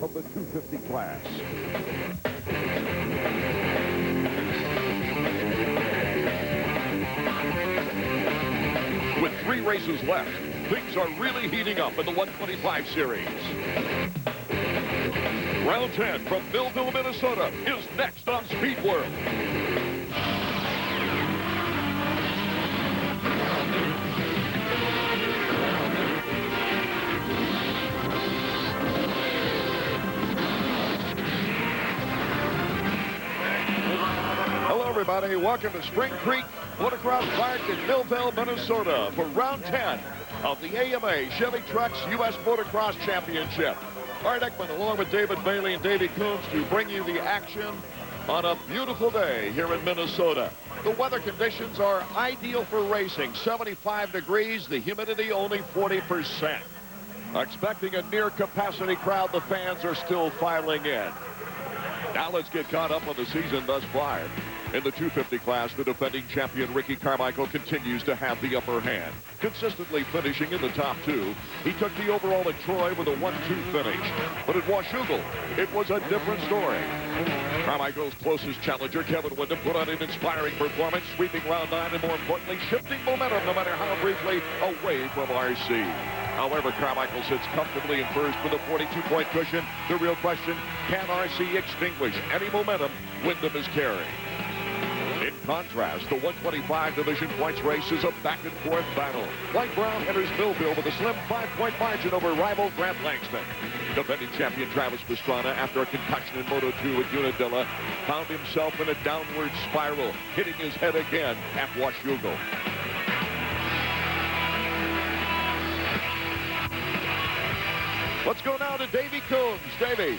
of the 250 class. With 3 races left, things are really heating up in the 125 series. Round 10 from Millville, Minnesota is next on Speed World. Hello, everybody. Welcome to Spring Creek Motocross Park in Millville, Minnesota for round 10 of the AMA Chevy Trucks U.S. Motocross Championship. Art Ekman along with David Bailey and Davey Coombs to bring you the action on a beautiful day here in Minnesota. The weather conditions are ideal for racing. 75 degrees, the humidity only 40%. Expecting a near capacity crowd, the fans are still filing in. Now let's get caught up on the season thus far. In the 250 class, the defending champion Ricky Carmichael continues to have the upper hand, consistently finishing in the top 2. He took the overall at Troy with a 1-2 finish. But at Washougal, it was a different story. Carmichael's closest challenger, Kevin Windham, put on an inspiring performance, sweeping round 9 and, more importantly, shifting momentum no matter how briefly away from RC. However, Carmichael sits comfortably in first with a 42-point cushion. The real question, can RC extinguish any momentum Windham is carrying? In contrast, the 125 division points race is a back-and-forth battle. Light Brown enters Millville with a slim 5-point margin over rival Grant Langston. Defending champion Travis Pastrana, after a concussion in Moto 2 at Unadilla, found himself in a downward spiral, hitting his head again at Washougal. Let's go now to Davey Coombs. Davey.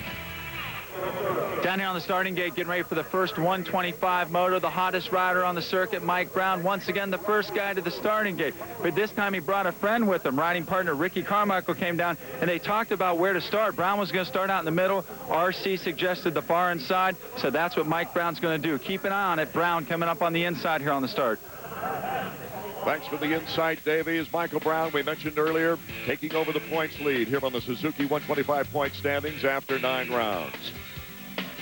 Down here on the starting gate, getting ready for the first 125 moto. The hottest rider on the circuit, Mike Brown, once again the first guy to the starting gate. But this time he brought a friend with him. Riding partner Ricky Carmichael came down, and they talked about where to start. Brown was going to start out in the middle. RC suggested the far inside, so that's what Mike Brown's going to do. Keep an eye on it. Brown coming up on the inside here on the start. Thanks for the insight, Davey. As Michael Brown, we mentioned earlier, taking over the points lead here on the Suzuki 125-point standings after 9 rounds.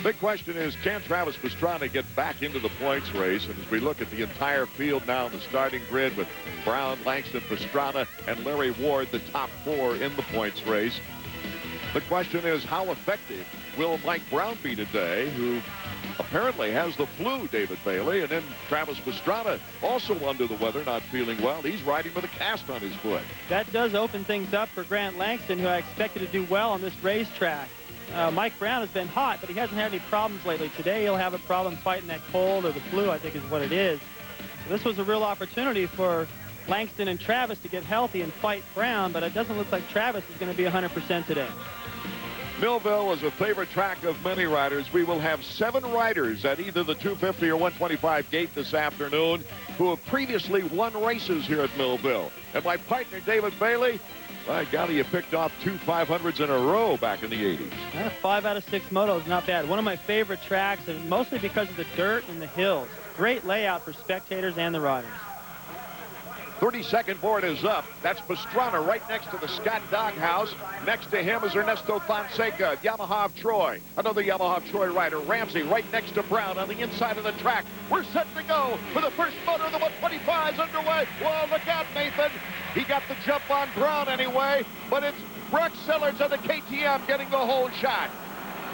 Big question is, can Travis Pastrana get back into the points race? And as we look at the entire field now in the starting grid with Brown, Langston, Pastrana, and Larry Ward, the top 4 in the points race, the question is, how effective will Mike Brown be today, who apparently has the flu, David Bailey, and then Travis Pastrana also under the weather, not feeling well. He's riding with a cast on his foot. That does open things up for Grant Langston, who I expected to do well on this racetrack. Mike Brown has been hot, but he hasn't had any problems lately. Today he'll have a problem fighting that cold or the flu, I think is what it is. So this was a real opportunity for Langston and Travis to get healthy and fight Brown, but it doesn't look like Travis is going to be 100% today. Millville is a favorite track of many riders. We will have 7 riders at either the 250 or 125 gate this afternoon who have previously won races here at Millville. And my partner, David Bailey, by golly, you picked off 2 500s in a row back in the 80s. 5 out of 6 motos, not bad. One of my favorite tracks, and mostly because of the dirt and the hills. Great layout for spectators and the riders. 32nd board is up. That's Pastrana right next to the Scott Doghouse. Next to him is Ernesto Fonseca, Yamaha of Troy. Another Yamaha of Troy rider, Ramsey, right next to Brown on the inside of the track. We're set to go for the first motor. The 125 is underway. Whoa, look out, Nathan. He got the jump on Brown anyway, but it's Brock Sellards on the KTM getting the whole shot.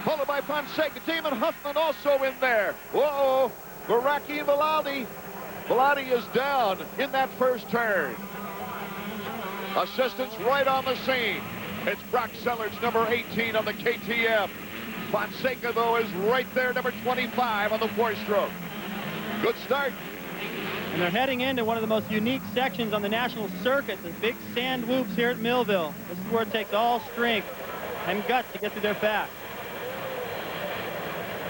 Followed by Fonseca. Damon Huffman also in there. Whoa, Baraki and Velotti. Velotti is down in that first turn. Assistance right on the scene. It's Brock Sellards, number 18 on the KTM. Fonseca, though, is right there, number 25 on the 4-stroke. Good start. And they're heading into one of the most unique sections on the national circuit, the big sand whoops here at Millville. This is where it takes all strength and guts to get to their back.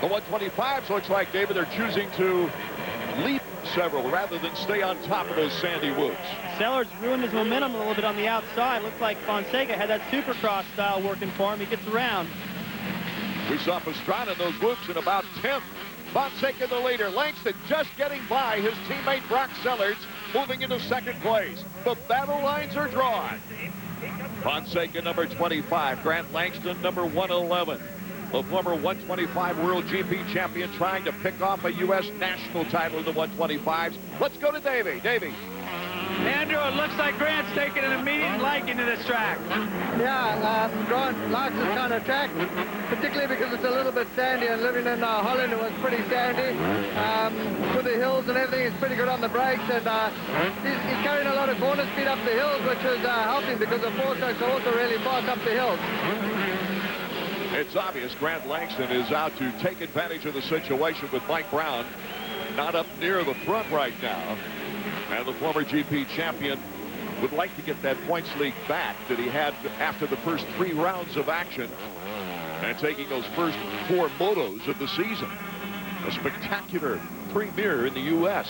The 125s looks like, David, they're choosing to leap several rather than stay on top of those sandy whoops. Sellards ruined his momentum a little bit on the outside. Looks like Fonseca had that Supercross style working for him. He gets around. We saw Pastrana in those whoops in about 10th. Fonseca the leader. Langston just getting by his teammate Brock Sellards, moving into second place. The battle lines are drawn. Fonseca, number 25. Grant Langston, number 111. The former 125 World GP champion trying to pick off a U.S. national title in the 125s. Let's go to Davey. Davey. Andrew, it looks like Grant's taking an immediate liking to this track. Yeah, Grant likes this kind of track, particularly because it's a little bit sandy, and living in Holland, it was pretty sandy. With the hills and everything, he's pretty good on the brakes, and he's carrying a lot of corner speed up the hills, which is helping because the four-strokes are also really fast up the hills. It's obvious Grant Langston is out to take advantage of the situation with Mike Brown not up near the front right now. And the former GP champion would like to get that points lead back that he had after the first 3 rounds of action and taking those first 4 motos of the season. A spectacular premiere in the U.S.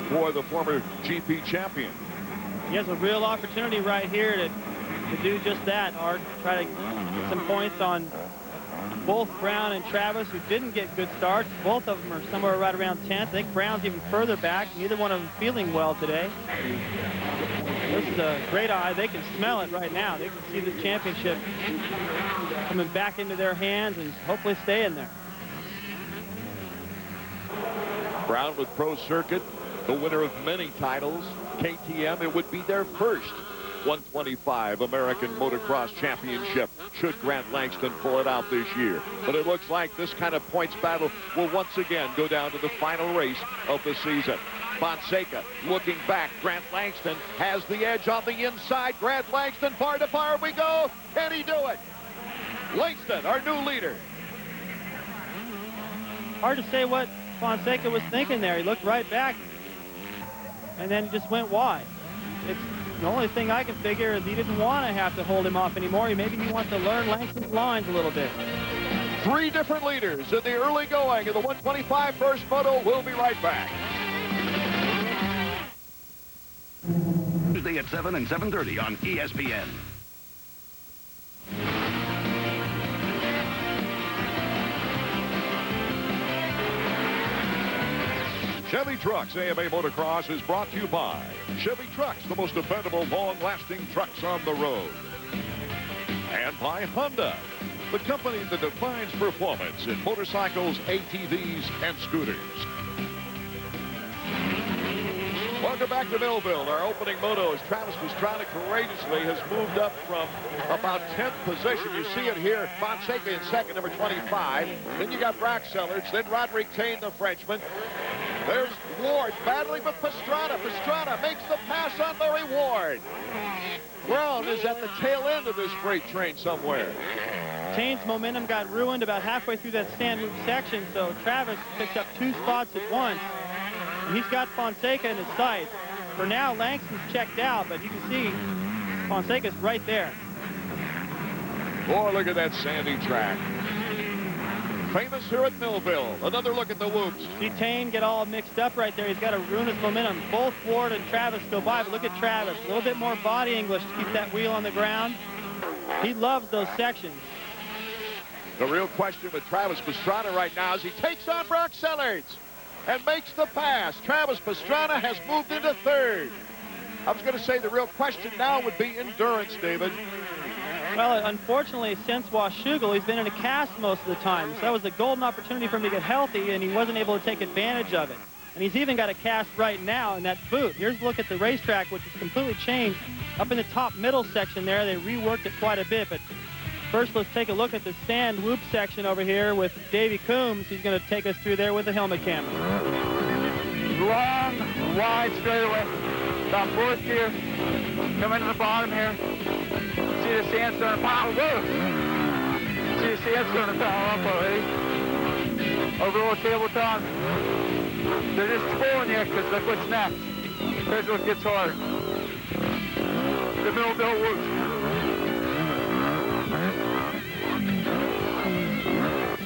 for the former GP champion. He has a real opportunity right here to do just that, or try to get some points on both Brown and Travis, who didn't get good starts. Both of them are somewhere right around 10th. I think Brown's even further back. Neither one of them feeling well today. This is a great eye. They can smell it right now. They can see the championship coming back into their hands and hopefully staying there. Brown with Pro Circuit, the winner of many titles. KTM, it would be their first 125 American Motocross Championship should Grant Langston pull it out this year. But it looks like this kind of points battle will once again go down to the final race of the season. Fonseca looking back. Grant Langston has the edge on the inside. Grant Langston, far to far we go. Can he do it? Langston, our new leader. Hard to say what Fonseca was thinking there. He looked right back and then just went wide. It's the only thing I can figure is he didn't want to have to hold him off anymore. Maybe he wants to learn Langston's lines a little bit. 3 different leaders in the early going of the 125 first moto. We'll be right back. Tuesday at 7 and 7:30 on ESPN. Chevy Trucks AMA Motocross is brought to you by Chevy Trucks, the most dependable, long-lasting trucks on the road. And by Honda, the company that defines performance in motorcycles, ATVs, and scooters. Welcome back to Millville. Our opening moto as Travis Pastrana courageously has moved up from about 10th position. You see it here. Fonseca in second, number 25. Then you got Brock Sellards. Then Rodrig Thain, the Frenchman. There's Ward battling with Pastrana. Pastrana makes the pass on the reward. Brown is at the tail end of this freight train somewhere. Thain's momentum got ruined about halfway through that stand move section, so Travis picks up 2 spots at once. And he's got Fonseca in his sights. For now, Langston's checked out, but you can see Fonseca's right there. Boy, look at that sandy track. Famous here at Millville. Another look at the whoops. See Thain get all mixed up right there. He's got to ruin his momentum. Both Ward and Travis go by, but look at Travis. A little bit more body English to keep that wheel on the ground. He loves those sections. The real question with Travis Pastrana right now is he takes on Brock Sellards and makes the pass. Travis Pastrana has moved into third. I was going to say the real question now would be endurance, David. Well, unfortunately, since Washougal, he's been in a cast most of the time. So that was a golden opportunity for him to get healthy, and he wasn't able to take advantage of it. And he's even got a cast right now in that boot. Here's a look at the racetrack, which has completely changed. Up in the top middle section there, they reworked it quite a bit. But first, let's take a look at the sand whoop section over here with Davey Coombs. He's going to take us through there with the helmet camera. Long, wide straightaway. About 4th gear. Coming to the bottom here. See the sandstone pile. Whoa! See the sandstone pile up already. Over the tabletop. They're just pulling you because look what's next. Here's what gets hard. The Millville whoops.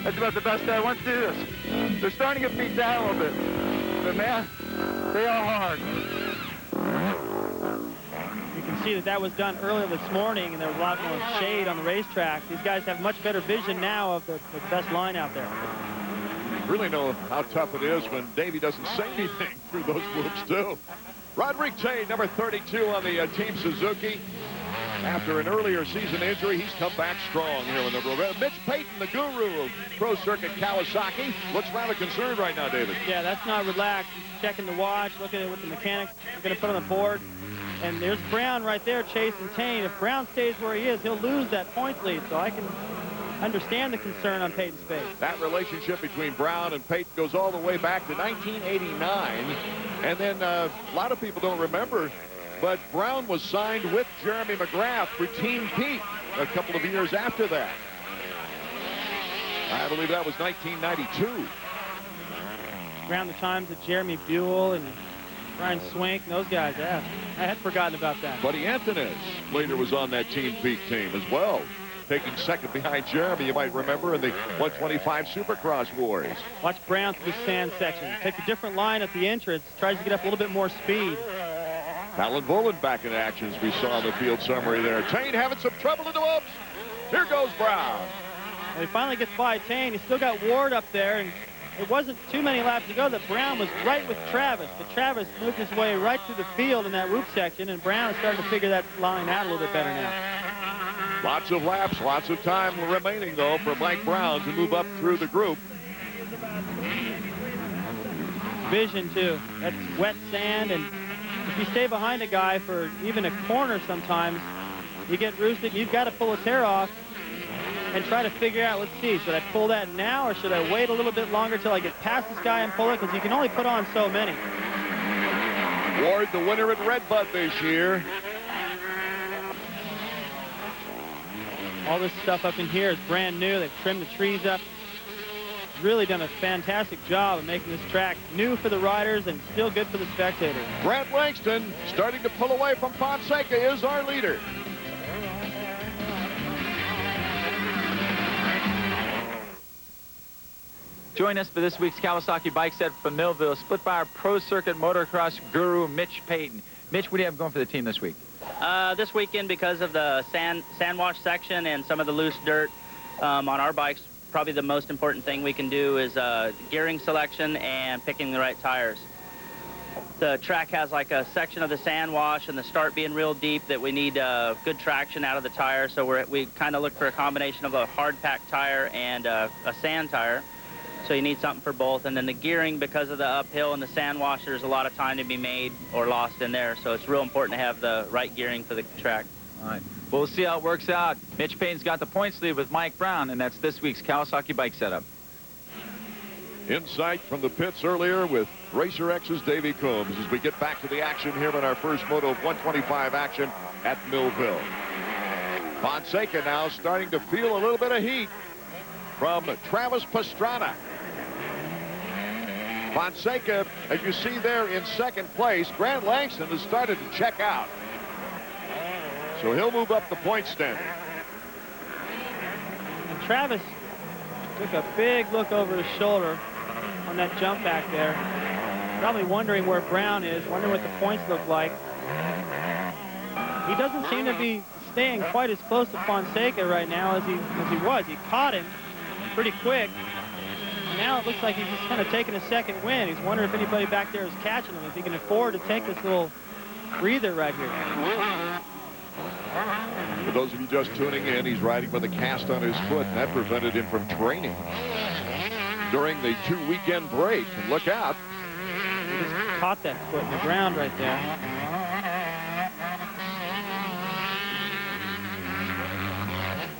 That's about the best I want to do this. They're starting to get beat down a little bit. But man, they are hard. You can see that was done earlier this morning, and there was a lot more shade on the racetrack. These guys have much better vision now of the best line out there. Really know how tough it is when Davey doesn't say anything through those whoops, too. Rodrig Thain, number 32 on the Team Suzuki. After an earlier season injury, he's come back strong here in the road. Mitch Payton, the guru of Pro Circuit Kawasaki, looks rather concerned right now, David. Yeah, that's not relaxed. He's checking the watch, looking at it with the mechanics. He's going to put on the board. And there's Brown right there chasing Thain. If Brown stays where he is, he'll lose that points lead. So I can understand the concern on Payton's face. That relationship between Brown and Payton goes all the way back to 1989. And then a lot of people don't remember, but Brown was signed with Jeremy McGrath for Team Pete a couple of years after that. I believe that was 1992. Around the times that Jeremy Buell and Brian Swink, those guys, yeah. I had forgotten about that. Buddy Anthony later was on that Team Pete team as well, taking second behind Jeremy, you might remember, in the 125 Supercross Wars. Watch Brown through the sand section. Takes a different line at the entrance, tries to get up a little bit more speed. Tallon Vohland back in action as we saw in the field summary there. Thain having some trouble in the whoops. Here goes Brown. And he finally gets by Thain. He's still got Ward up there, and it wasn't too many laps ago that Brown was right with Travis, but Travis moved his way right through the field in that whoop section, and Brown is starting to figure that line out a little bit better now. Lots of laps, lots of time remaining, though, for Mike Brown to move up through the group. Vision, too. That's wet sand, and if you stay behind a guy for even a corner sometimes, you get roosted. You've got to pull a tear off and try to figure out, let's see, should I pull that now or should I wait a little bit longer till I get past this guy and pull it? Because you can only put on so many. Ward, the winner at Redbud this year. All this stuff up in here is brand new. They've trimmed the trees up. Really done a fantastic job of making this track new for the riders and still good for the spectators. Grant Langston starting to pull away from Fonseca is our leader. Join us for this week's Kawasaki bike set from Millville, split by our Pro Circuit motocross guru, Mitch Payton. Mitch, what do you have going for the team this week? This weekend, because of the sand wash section and some of the loose dirt on our bikes, probably the most important thing we can do is gearing selection and picking the right tires. The track has like a section of the sand wash and the start being real deep that we need good traction out of the tire, so we kind of look for a combination of a hard pack tire and a sand tire. So you need something for both. And then the gearing, because of the uphill and the sand wash, there's a lot of time to be made or lost in there. So it's real important to have the right gearing for the track. All right. We'll see how it works out. Mitch Payton's got the points lead with Mike Brown, and that's this week's Kawasaki bike setup. Insight from the pits earlier with Racer X's Davey Coombs as we get back to the action here in our first Moto 125 action at Millville. Fonseca now starting to feel a little bit of heat from Travis Pastrana. Fonseca, as you see there, in second place. Grant Langston has started to check out, so he'll move up the point standing. And Travis took a big look over his shoulder on that jump back there, probably wondering where Brown is, wondering what the points look like. He doesn't seem to be staying quite as close to Fonseca right now as he was. He caught him pretty quick. Now it looks like he's just kind of taking a second wind. He's wondering if anybody back there is catching him, if he can afford to take this little breather right here. For those of you just tuning in, he's riding with a cast on his foot, and that prevented him from training during the two-weekend break. And look out. He just caught that foot in the ground right there.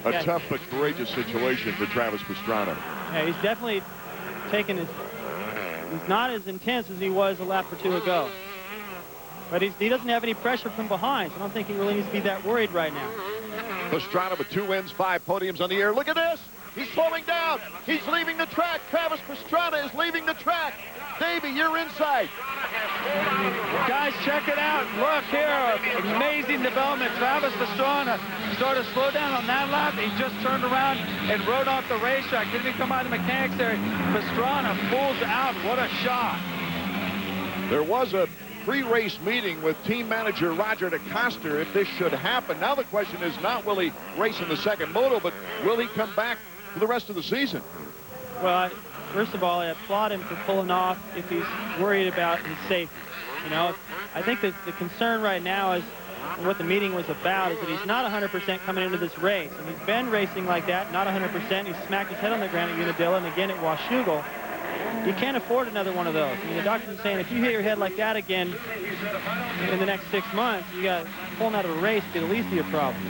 A tough but courageous situation for Travis Pastrana. Yeah, he's definitely taken his... He's not as intense as he was a lap or two ago. But he doesn't have any pressure from behind, so I don't think he really needs to be that worried right now. Pastrana with 2 wins, 5 podiums on the air. Look at this. He's slowing down. He's leaving the track. Travis Pastrana is leaving the track. Davey, you're inside. Guys, check it out. Look here. Amazing development. Travis Pastrana started to slow down on that lap. He just turned around and rode off the racetrack. Didn't even come out of the mechanics area. Pastrana pulls out. What a shot. There was a pre-race meeting with team manager Rodrig Thain if this should happen. Now the question is not will he race in the second moto, but will he come back for the rest of the season? Well, first of all, I applaud him for pulling off if he's worried about his safety. You know, I think that the concern right now is And what the meeting was about is that he's not 100% coming into this race. And he's been racing like that, not 100%. He smacked his head on the ground at Unadilla and again at Washougal. You can't afford another one of those. I mean, the doctor's saying if you hit your head like that again in the next 6 months, you got pulling out of a race could at least be a problem.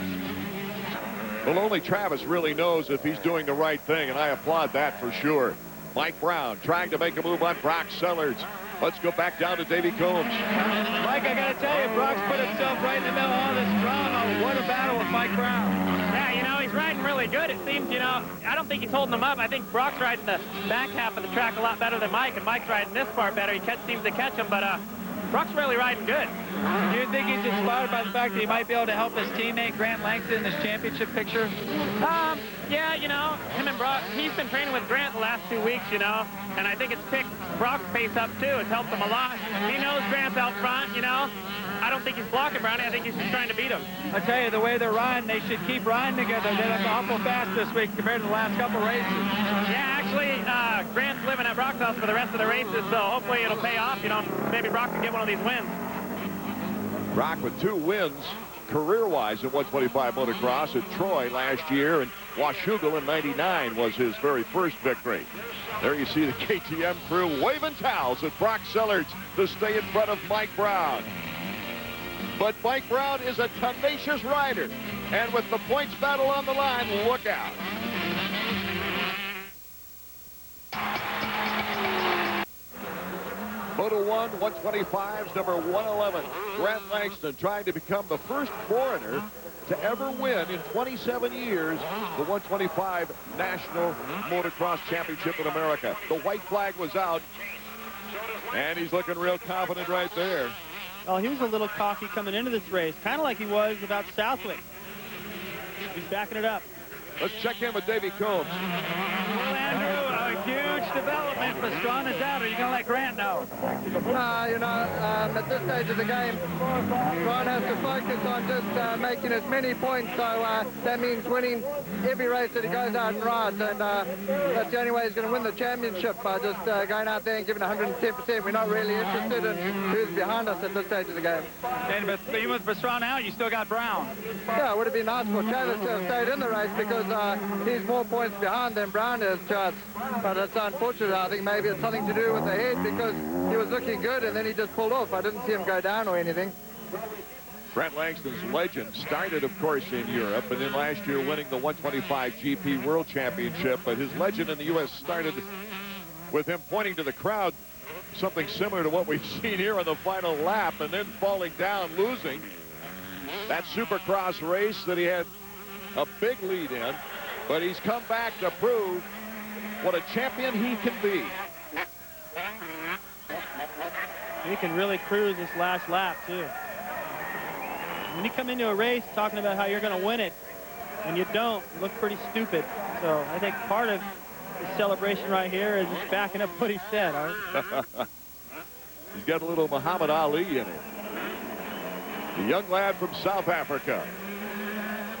Well, only Travis really knows if he's doing the right thing, and I applaud that for sure. Mike Brown trying to make a move on Brock Sellards. Let's go back down to Davey Combs. Mike, I got to tell you, Brock's put himself right in the middle of all this drama. What a battle with Mike Brown. Yeah, you know, he's riding really good. It seems, you know, I don't think he's holding him up. I think Brock's riding the back half of the track a lot better than Mike, and Mike's riding this part better. He seems to catch him, but Brock's really riding good. Do you think he's inspired by the fact that he might be able to help his teammate Grant Langston in this championship picture? Yeah, you know, him and Brock, he's been training with Grant the last 2 weeks, you know, and I think it's picked Brock's pace up too. It's helped him a lot. He knows Grant's out front, you know. I don't think he's blocking Brownie. I think he's just trying to beat him. I tell you, the way they're riding, they should keep riding together. They look awful fast this week compared to the last couple races. Yeah, actually, Grant's living at Brock's house for the rest of the races, so hopefully it'll pay off. You know, maybe Brock can get one of these wins. Brock with 2 wins career-wise in 125 motocross at Troy last year, and Washougal in '99 was his very first victory. There you see the KTM crew waving towels at Brock Sellards to stay in front of Mike Brown. But Mike Brown is a tenacious rider, and with the points battle on the line, look out. Moto 1, 125s, number 111. Grant Langston trying to become the first foreigner to ever win in 27 years the 125 National Motocross Championship in America. The white flag was out, and he's looking real confident right there. Well, he was a little cocky coming into this race, kind of like he was about Southwick. He's backing it up. Let's check in with Davey Combs. Well, Andrew, a huge development. Pastrana's out. Are you going to let Grant know? You know, at this stage of the game, Ryan has to focus on just making as many points. So that means winning every race that he goes out and rides. And that's the only way he's going to win the championship, by just going out there and giving 110%. We're not really interested in who's behind us at this stage of the game. And even with Pastrana out, you still got Brown. Yeah, it would have been nice for Travis to have stayed in the race because he's more points behind than Brown is to us. But it's unfortunate. I think maybe it's something to do with the head because he was looking good and then he just pulled off. I didn't see him go down or anything. Grant Langston's legend started, of course, in Europe, and then last year winning the 125 GP World Championship. But his legend in the U.S. started with him pointing to the crowd, something similar to what we've seen here on the final lap, and then falling down, losing that Supercross race that he had a big lead in. But he's come back to prove what a champion he can be. He can really cruise this last lap, too. When you come into a race talking about how you're going to win it, and you don't, you look pretty stupid. So I think part of the celebration right here is just backing up what he said, Art. He's got a little Muhammad Ali in him. The young lad from South Africa,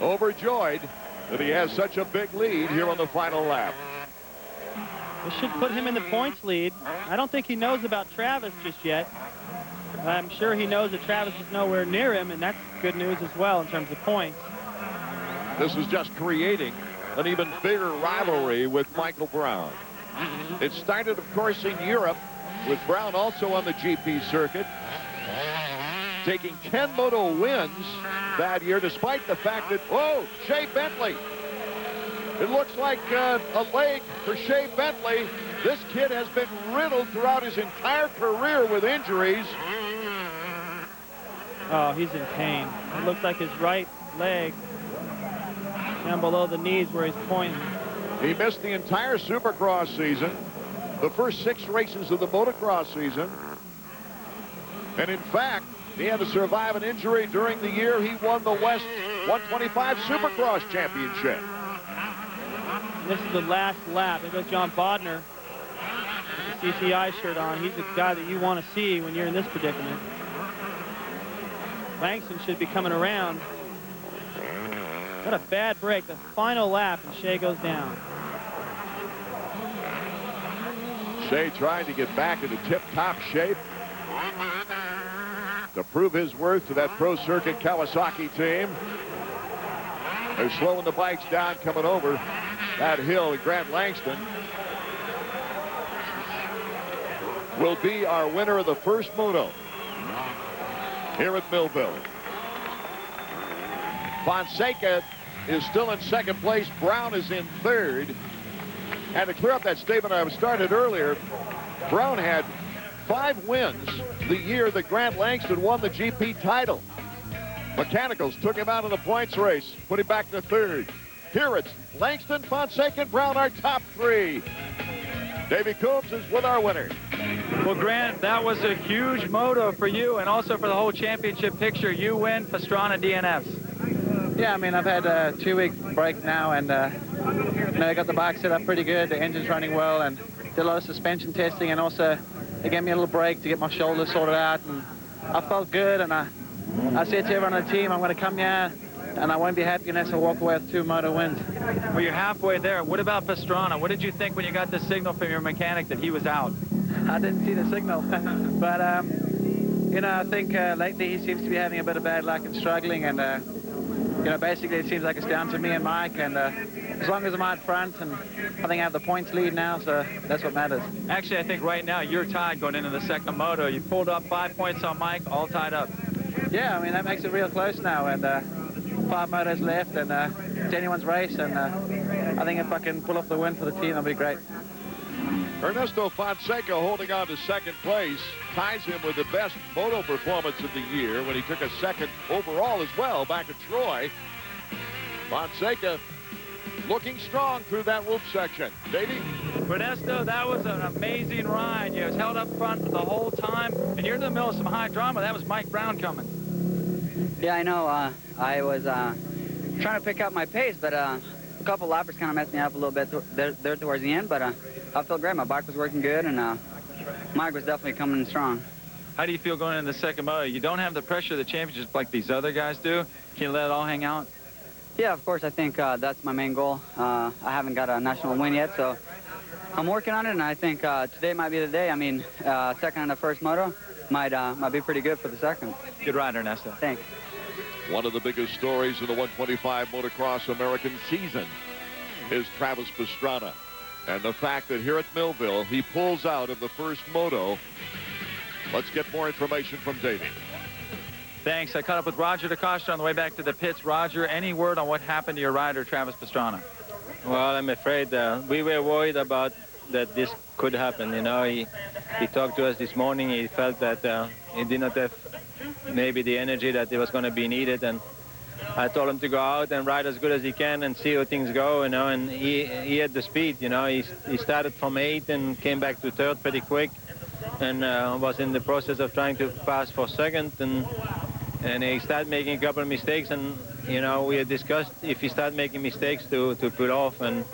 overjoyed that he has such a big lead here on the final lap. This should put him in the points lead. I don't think he knows about Travis just yet. I'm sure he knows that Travis is nowhere near him, and that's good news as well in terms of points. This is just creating an even bigger rivalry with Michael Brown. It started, of course, in Europe, with Brown also on the GP circuit, taking 10 Moto wins that year, despite the fact that, oh, Shea Bentley. It looks like a leg for Shea Bentley. This kid has been riddled throughout his entire career with injuries. Oh, he's in pain. It looks like his right leg down below the knees where he's pointing. He missed the entire Supercross season, the first 6 races of the motocross season. And in fact, he had to survive an injury during the year he won the West 125 Supercross Championship. This is the last lap. There goes John Bodner with the CCI shirt on. He's the guy that you want to see when you're in this predicament. Langston should be coming around. What a bad break. The final lap, and Shea goes down. Shea trying to get back into tip-top shape. to prove his worth to that Pro Circuit Kawasaki team. They're slowing the bikes down coming over that hill. Grant Langston will be our winner of the first moto here at Millville. Fonseca is still in second place. Brown is in third. And to clear up that statement I started earlier, Brown had 5 wins the year that Grant Langston won the GP title. Mechanicals took him out of the points race, put him back to third. Here it's Langston, Fonseca, and Brown, our top 3. Davey Coombs is with our winner. Well, Grant, that was a huge moto for you and also for the whole championship picture. You win Pastrana DNFs. Yeah, I mean, I've had a 2-week break now, and you know, I got the bike set up pretty good. The engine's running well, and did a lot of suspension testing, and also they gave me a little break to get my shoulders sorted out, and I felt good. And I said to everyone on the team, I'm going to come here, and I won't be happy unless I walk away with 2 moto wins. Well, you're halfway there. What about Pastrana? What did you think when you got the signal from your mechanic that he was out? I didn't see the signal, but you know, I think lately he seems to be having a bit of bad luck and struggling, and you know, basically it seems like it's down to me and Mike, and as long as I'm out front, and I think I have the points lead now, so that's what matters. Actually, I think right now you're tied going into the second moto. You pulled up 5 points on Mike, all tied up. Yeah, I mean, that makes it real close now, and 5 motos left, and it's anyone's race, and I think if I can pull off the win for the team, that'll be great. Ernesto Fonseca holding on to second place, ties him with the best moto performance of the year when he took a second overall as well back at Troy. Fonseca looking strong through that whoop section. Davey? Ernesto, that was an amazing ride. You was held up front the whole time, and you're in the middle of some high drama. That was Mike Brown coming. Yeah, I know. I was trying to pick up my pace, but a couple lappers kind of messed me up a little bit there towards the end, but I felt great. My bike was working good, and Mike was definitely coming in strong. How do you feel going into the second moto? You don't have the pressure of the championship like these other guys do. Can you let it all hang out? Yeah, of course. I think that's my main goal. I haven't got a national win yet, so I'm working on it, and I think today might be the day. I mean, second in the first moto might be pretty good for the second. Good ride, Ernesto. Thanks. One of the biggest stories of the 125 motocross American season is Travis Pastrana. And the fact that here at Millville, he pulls out of the first moto. Let's get more information from Davey. Thanks. I caught up with Roger DeCosta on the way back to the pits. Roger, any word on what happened to your rider, Travis Pastrana? Well, I'm afraid we were worried about that this could happen. You know, he talked to us this morning. He felt that he did not have maybe the energy that it was going to be needed, and I told him to go out and ride as good as he can and see how things go, you know, and he had the speed, you know. He started from 8th and came back to 3rd pretty quick, and was in the process of trying to pass for 2nd, and he started making a couple of mistakes, and, you know, we had discussed if he started making mistakes to pull off, and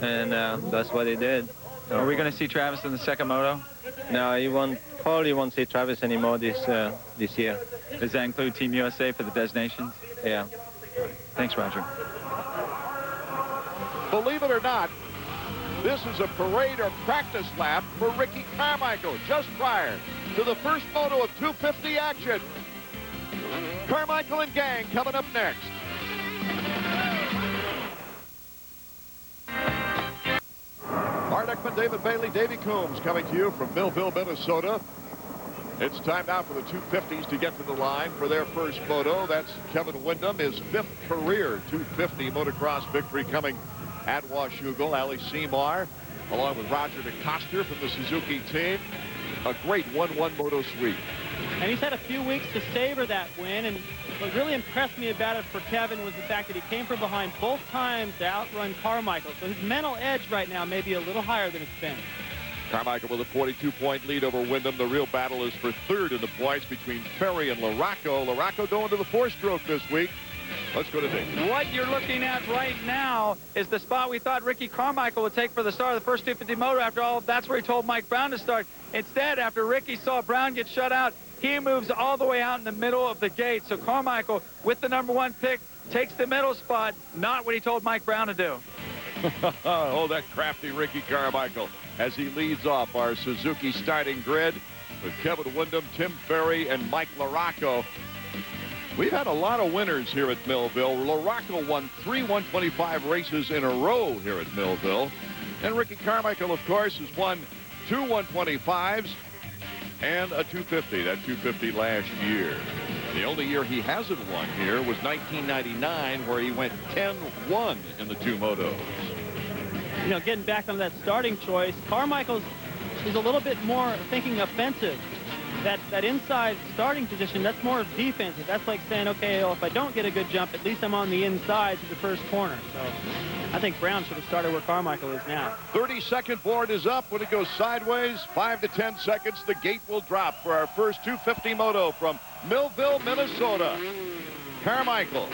that's what he did. So, are we going to see Travis in the second moto? No, probably won't see Travis anymore this year. Does that include Team USA for the designations? Yeah. Thanks, Roger. Believe it or not, this is a parade or practice lap for Ricky Carmichael just prior to the first moto of 250 action. Carmichael and gang coming up next. Art Ekman, David Bailey, Davey Coombs coming to you from Millville, Minnesota. It's time now for the 250s to get to the line for their first moto. That's Kevin Windham, his 5th career 250 motocross victory coming at Washougal. Ali Seymour, along with Roger DeCosta from the Suzuki team. A great 1-1 moto sweep. And he's had a few weeks to savor that win, and what really impressed me about it for Kevin was the fact that he came from behind both times to outrun Carmichael. So his mental edge right now may be a little higher than it's been. Carmichael with a 42-point lead over Windham. The real battle is for 3rd in the points between Ferry and LaRocco. LaRocco going to the 4-stroke this week. Let's go to Dave. What you're looking at right now is the spot we thought Ricky Carmichael would take for the start of the first 250 moto. After all, that's where he told Mike Brown to start. Instead, after Ricky saw Brown get shut out, he moves all the way out in the middle of the gate. So Carmichael, with the #1 pick, takes the middle spot, not what he told Mike Brown to do. Oh, that crafty Ricky Carmichael as he leads off our Suzuki starting grid. with Kevin Windham, Tim Ferry, and Mike LaRocco. We've had a lot of winners here at Millville. LaRocco won 3 125 races in a row here at Millville. And Ricky Carmichael, of course, has won 2 125s and a 250. That 250 last year. The only year he hasn't won here was 1999, where he went 10-1 in the 2 motos. You know, getting back on that starting choice, Carmichael's is a little bit more thinking offensive. That inside starting position, that's more defensive. That's like saying, okay, well, if I don't get a good jump, at least I'm on the inside to the first corner. So I think Brown should have started where Carmichael is now. 30-second board is up. When it goes sideways, 5 to 10 seconds, the gate will drop for our first 250 moto from Millville, Minnesota. Carmichael.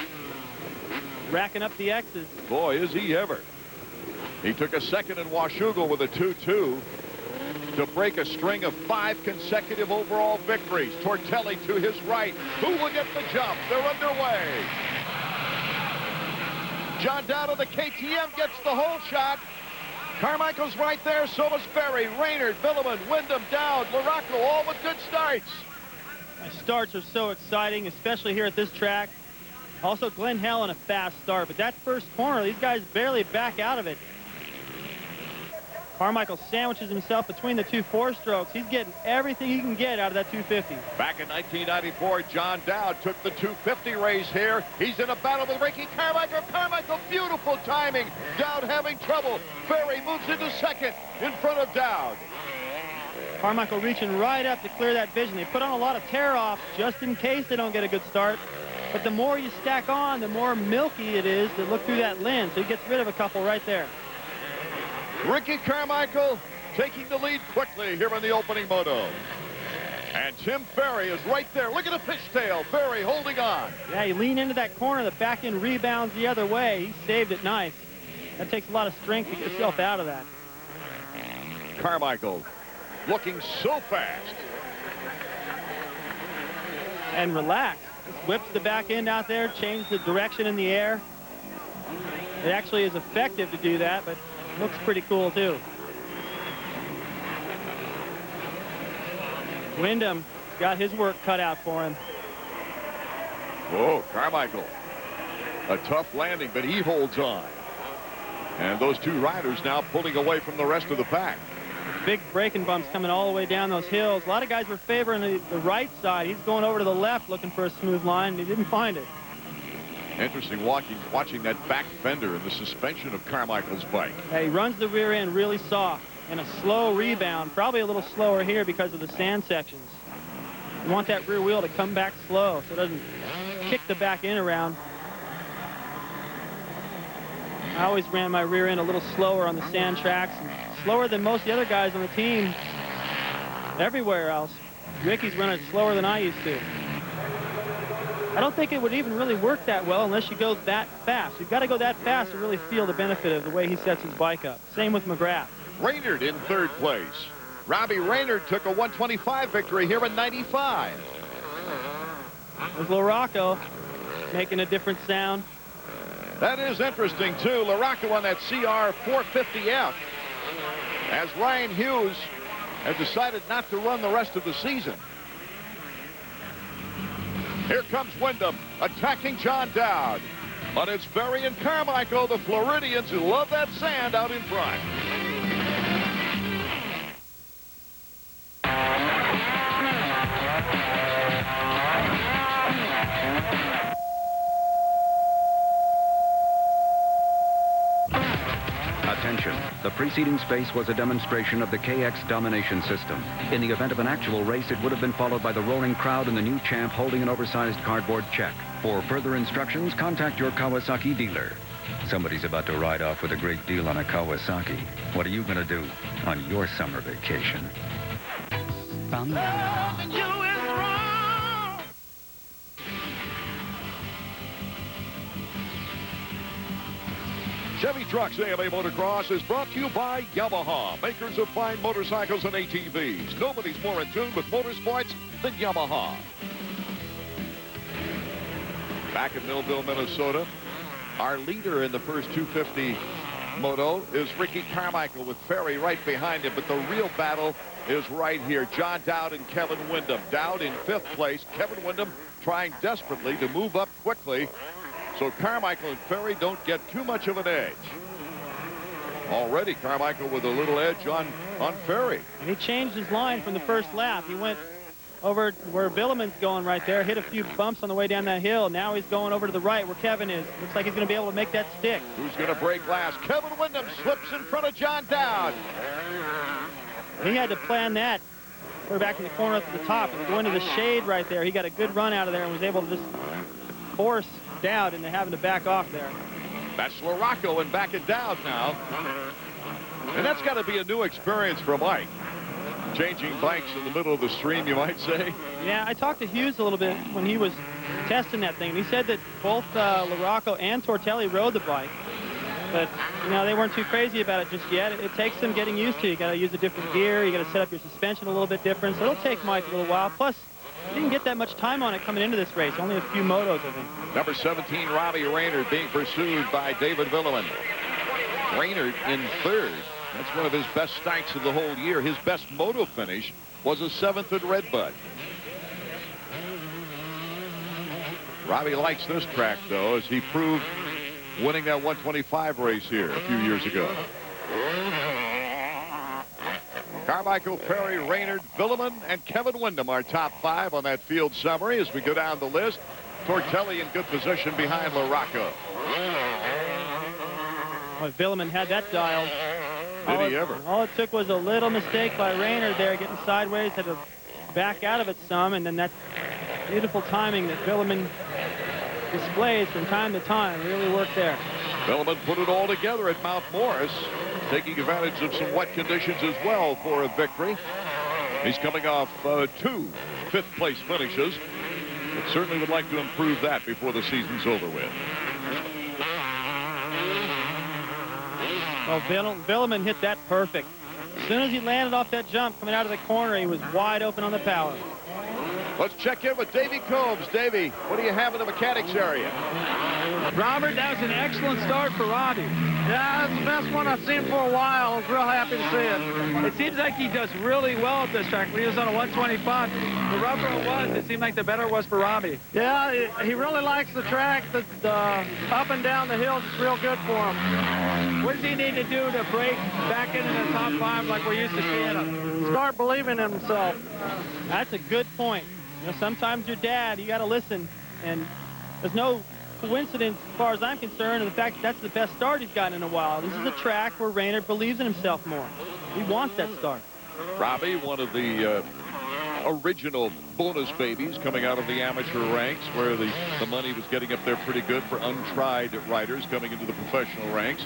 Racking up the X's. Boy, is he ever. He took a second in Washougal with a 2-2 to break a string of 5 consecutive overall victories. Tortelli to his right. Who will get the jump? They're underway. John Dowd of the KTM gets the whole shot. Carmichael's right there. So is Ferry, Raynard, Vuillemin, Windham, Dowd, LaRocco, all with good starts. My starts are so exciting, especially here at this track. Also, Glenn Hell in a fast start, but that first corner, these guys barely back out of it. Carmichael sandwiches himself between the 2 4-strokes. He's getting everything he can get out of that 250. Back in 1994, John Dowd took the 250 race here. He's in a battle with Ricky Carmichael. Carmichael, beautiful timing. Dowd having trouble. Ferry moves into second in front of Dowd. Carmichael reaching right up to clear that vision. They put on a lot of tear-offs just in case they don't get a good start. But the more you stack on, the more milky it is to look through that lens. So he gets rid of a couple right there. Ricky Carmichael taking the lead quickly here in the opening moto. And Tim Ferry is right there. Look at the fishtail. Ferry holding on. Yeah, you lean into that corner. The back end rebounds the other way. He saved it nice. That takes a lot of strength to get yourself out of that. Carmichael looking so fast. And relaxed. Just whips the back end out there, changes the direction in the air. It actually is effective to do that, but looks pretty cool too. Windham got his work cut out for him. Whoa, Carmichael. A tough landing, but he holds on. And those 2 riders now pulling away from the rest of the pack. Big braking bumps coming all the way down those hills. A lot of guys were favoring the right side. He's going over to the left looking for a smooth line, and he didn't find it. Interesting watching that back fender and the suspension of Carmichael's bike. Yeah, he runs the rear end really soft and a slow rebound, probably a little slower here because of the sand sections. You want that rear wheel to come back slow so it doesn't kick the back end around. I always ran my rear end a little slower on the sand tracks, and slower than most of the other guys on the team everywhere else. Ricky's running slower than I used to. I don't think it would even really work that well unless you go that fast. You've got to go that fast to really feel the benefit of the way he sets his bike up. Same with McGrath. Raynard in 3rd place. Robbie Raynard took a 125 victory here in 95. There's LaRocco making a different sound. That is interesting, too. LaRocco on that CR450R, as Ryan Hughes has decided not to run the rest of the season. Here comes Windham attacking John Dowd. But it's Ferry and Carmichael, the Floridians, who love that sand out in front. Attention. The preceding space was a demonstration of the KX domination system. In the event of an actual race, it would have been followed by the roaring crowd and the new champ holding an oversized cardboard check. For further instructions, contact your Kawasaki dealer. Somebody's about to ride off with a great deal on a Kawasaki. What are you going to do on your summer vacation? Chevy Trucks AMA Motocross is brought to you by Yamaha, makers of fine motorcycles and ATVs. Nobody's more in tune with motorsports than Yamaha. Back in Millville, Minnesota, our leader in the first 250 Moto is Ricky Carmichael with Ferry right behind him, but the real battle is right here. John Dowd and Kevin Windham. Dowd in 5th place. Kevin Windham trying desperately to move up quickly so Carmichael and Ferry don't get too much of an edge. Already Carmichael with a little edge on Ferry. And he changed his line from the first lap. He went over where Vuillemin's going right there, hit a few bumps on the way down that hill. Now he's going over to the right where Kevin is. Looks like he's going to be able to make that stick. Who's going to break last? Kevin Windham slips in front of John Dowd. He had to plan that. We're back in the corner up at the top. And going to the shade right there. He got a good run out of there and was able to just force Dowd into having to back off there. That's LaRocco and back at Dowd now. And that's got to be a new experience for Mike. Changing bikes in the middle of the stream, you might say. Yeah, I talked to Hughes a little bit when he was testing that thing. He said that both LaRocco and Tortelli rode the bike. But, you know, they weren't too crazy about it just yet. It takes them getting used to. You got to use a different gear. You got to set up your suspension a little bit different. So it'll take Mike a little while. Plus, he didn't get that much time on it coming into this race. Only a few motos, I think. Number 17, Robbie Raynard, being pursued by David Vuillemin. Raynard in 3rd. That's one of his best starts of the whole year. His best moto finish was a 7th at Redbud. Robbie likes this track, though, as he proved winning that 125 race here a few years ago. Carmichael, Ferry, Raynard, Vuillemin, and Kevin Windham are top 5 on that field summary as we go down the list. Tortelli in good position behind LaRocco. Well, Vuillemin had that dialed. Did he ever? All it took was a little mistake by Raynard there, getting sideways, had to back out of it some, and then that beautiful timing that Vuillemin displays from time to time really worked there. Vuillemin put it all together at Mount Morris, taking advantage of some wet conditions as well for a victory. He's coming off 2 5th-place finishes, but certainly would like to improve that before the season's over with. Well, Vuillemin hit that perfect. As soon as he landed off that jump coming out of the corner, he was wide open on the power. Let's check in with Davey Combs. Davey, what do you have in the mechanics area? Robert, that was an excellent start for Robbie. Yeah, that's the best one I've seen for a while. I was real happy to see it. It seems like he does really well at this track. When he was on a 125, the rougher it was, it seemed like the better it was for Robbie. Yeah, he really likes the track. The up and down the hills is real good for him. What does he need to do to break back into the top 5 like we're used to seeing him? Start believing in himself. That's a good point. You know, sometimes your dad, you got to listen. And there's no coincidence, as far as I'm concerned, and the fact that that's the best start he's gotten in a while. This is a track where Raynard believes in himself more. He wants that start. Robbie, one of the original bonus babies coming out of the amateur ranks, where the money was getting up there pretty good for untried riders coming into the professional ranks.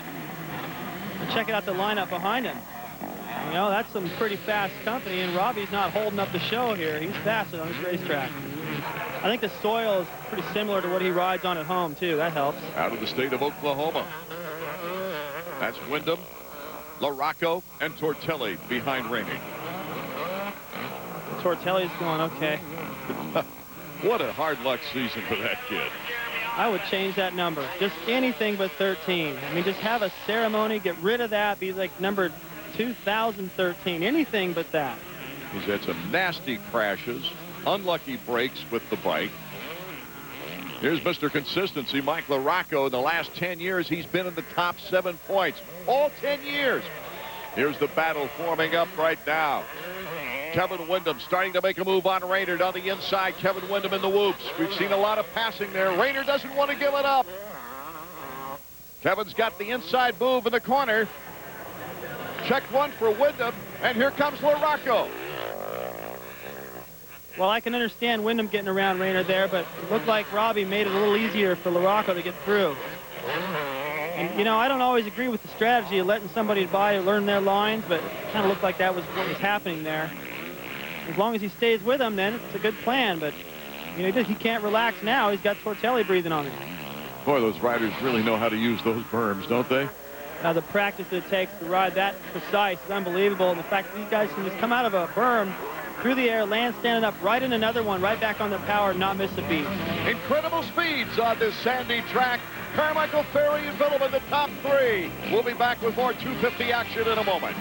And check out the lineup behind him. You know, that's some pretty fast company, and Robbie's not holding up the show here. He's faster on this racetrack. I think the soil is pretty similar to what he rides on at home, too. That helps. Out of the state of Oklahoma. That's Windham, LaRocco, and Tortelli behind Raynard. Tortelli's going okay. What a hard luck season for that kid. I would change that number. Just anything but 13. I mean, just have a ceremony, get rid of that, be like number 2013. Anything but that. He's had some nasty crashes, unlucky breaks with the bike. Here's Mr. Consistency, Mike LaRocco. In the last 10 years, he's been in the top 7 points. All 10 years. Here's the battle forming up right now. Kevin Windham starting to make a move on Raynard on the inside. Kevin Windham in the whoops. We've seen a lot of passing there. Raynard doesn't want to give it up. Kevin's got the inside move in the corner. Check one for Windham, and here comes LaRocco. Well, I can understand Windham getting around Raynard there, but it looked like Robbie made it a little easier for LaRocco to get through. And, you know, I don't always agree with the strategy of letting somebody by learn their lines, but it kind of looked like that was what was happening there. As long as he stays with him, then it's a good plan, but, you know, he can't relax now. He's got Tortelli breathing on him. Boy, those riders really know how to use those berms, don't they? Now, the practice it takes to ride that precise is unbelievable. And the fact that these guys can just come out of a berm through the air, land standing up, right in another one, right back on the power, not miss a beat. Incredible speeds on this sandy track. Carmichael, Ferry, and Vuillemin, the top three. We'll be back with more 250 action in a moment.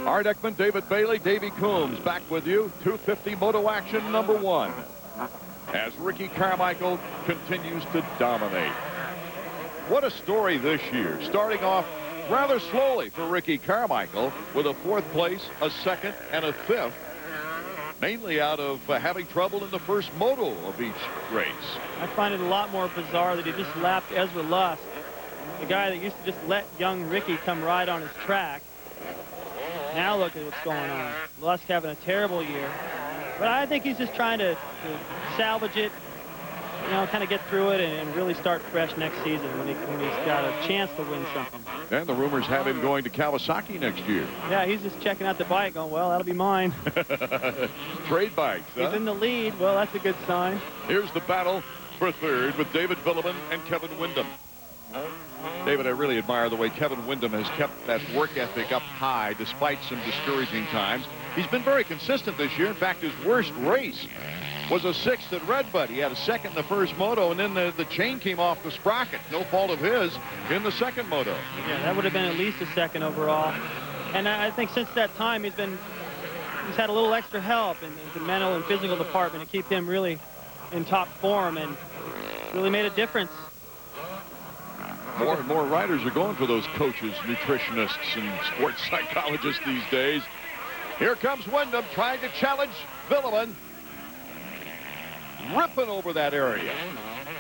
Art Ekman, David Bailey, Davey Coombs back with you. 250 Moto action number 1. As Ricky Carmichael continues to dominate. What a story this year. Starting off rather slowly for Ricky Carmichael with a 4th place, a 2nd, and a 5th. Mainly out of having trouble in the first moto of each race. I find it a lot more bizarre that he just lapped Ezra Lusk, the guy that used to just let young Ricky come ride on his track. Now look at what's going on. Lusk having a terrible year. But I think he's just trying to salvage it, you know, kind of get through it and really start fresh next season when he's got a chance to win something. And the rumors have him going to Kawasaki next year. Yeah, he's just checking out the bike going, well, that'll be mine. Trade bikes, huh? He's in the lead. Well, that's a good sign. Here's the battle for 3rd with David Vuillemin and Kevin Windham. David, I really admire the way Kevin Windham has kept that work ethic up high despite some discouraging times. He's been very consistent this year. In fact, his worst race was a 6th at Redbud. He had a 2nd in the first moto, and then the chain came off the sprocket. No fault of his in the 2nd moto. Yeah, that would have been at least a 2nd overall. And I think since that time, he's had a little extra help in the mental and physical department to keep him really in top form, and really made a difference. More and more riders are going for those coaches, nutritionists, and sports psychologists these days. Here comes Windham trying to challenge Vuillemin. Ripping over that area.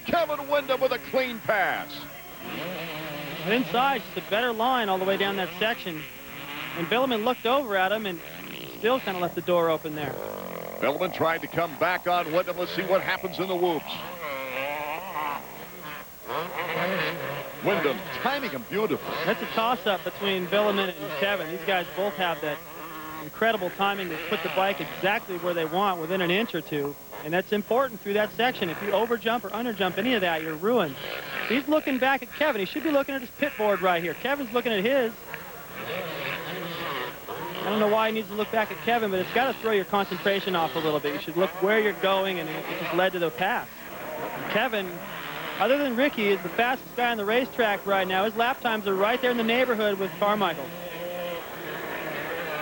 Kevin Windham with a clean pass. And inside, just a better line all the way down that section. And Vuillemin looked over at him and still kind of left the door open there. Vuillemin tried to come back on Windham. Let's see what happens in the whoops. Windham timing him beautiful. That's a toss-up between Vuillemin and Kevin. These guys both have that incredible timing to put the bike exactly where they want within an inch or two. And that's important through that section. If you overjump or underjump any of that, you're ruined. He's looking back at Kevin. He should be looking at his pit board right here. Kevin's looking at his. I don't know why he needs to look back at Kevin, but it's got to throw your concentration off a little bit. You should look where you're going, and it just led to the pass. Kevin, other than Ricky, is the fastest guy on the racetrack right now. His lap times are right there in the neighborhood with Carmichael.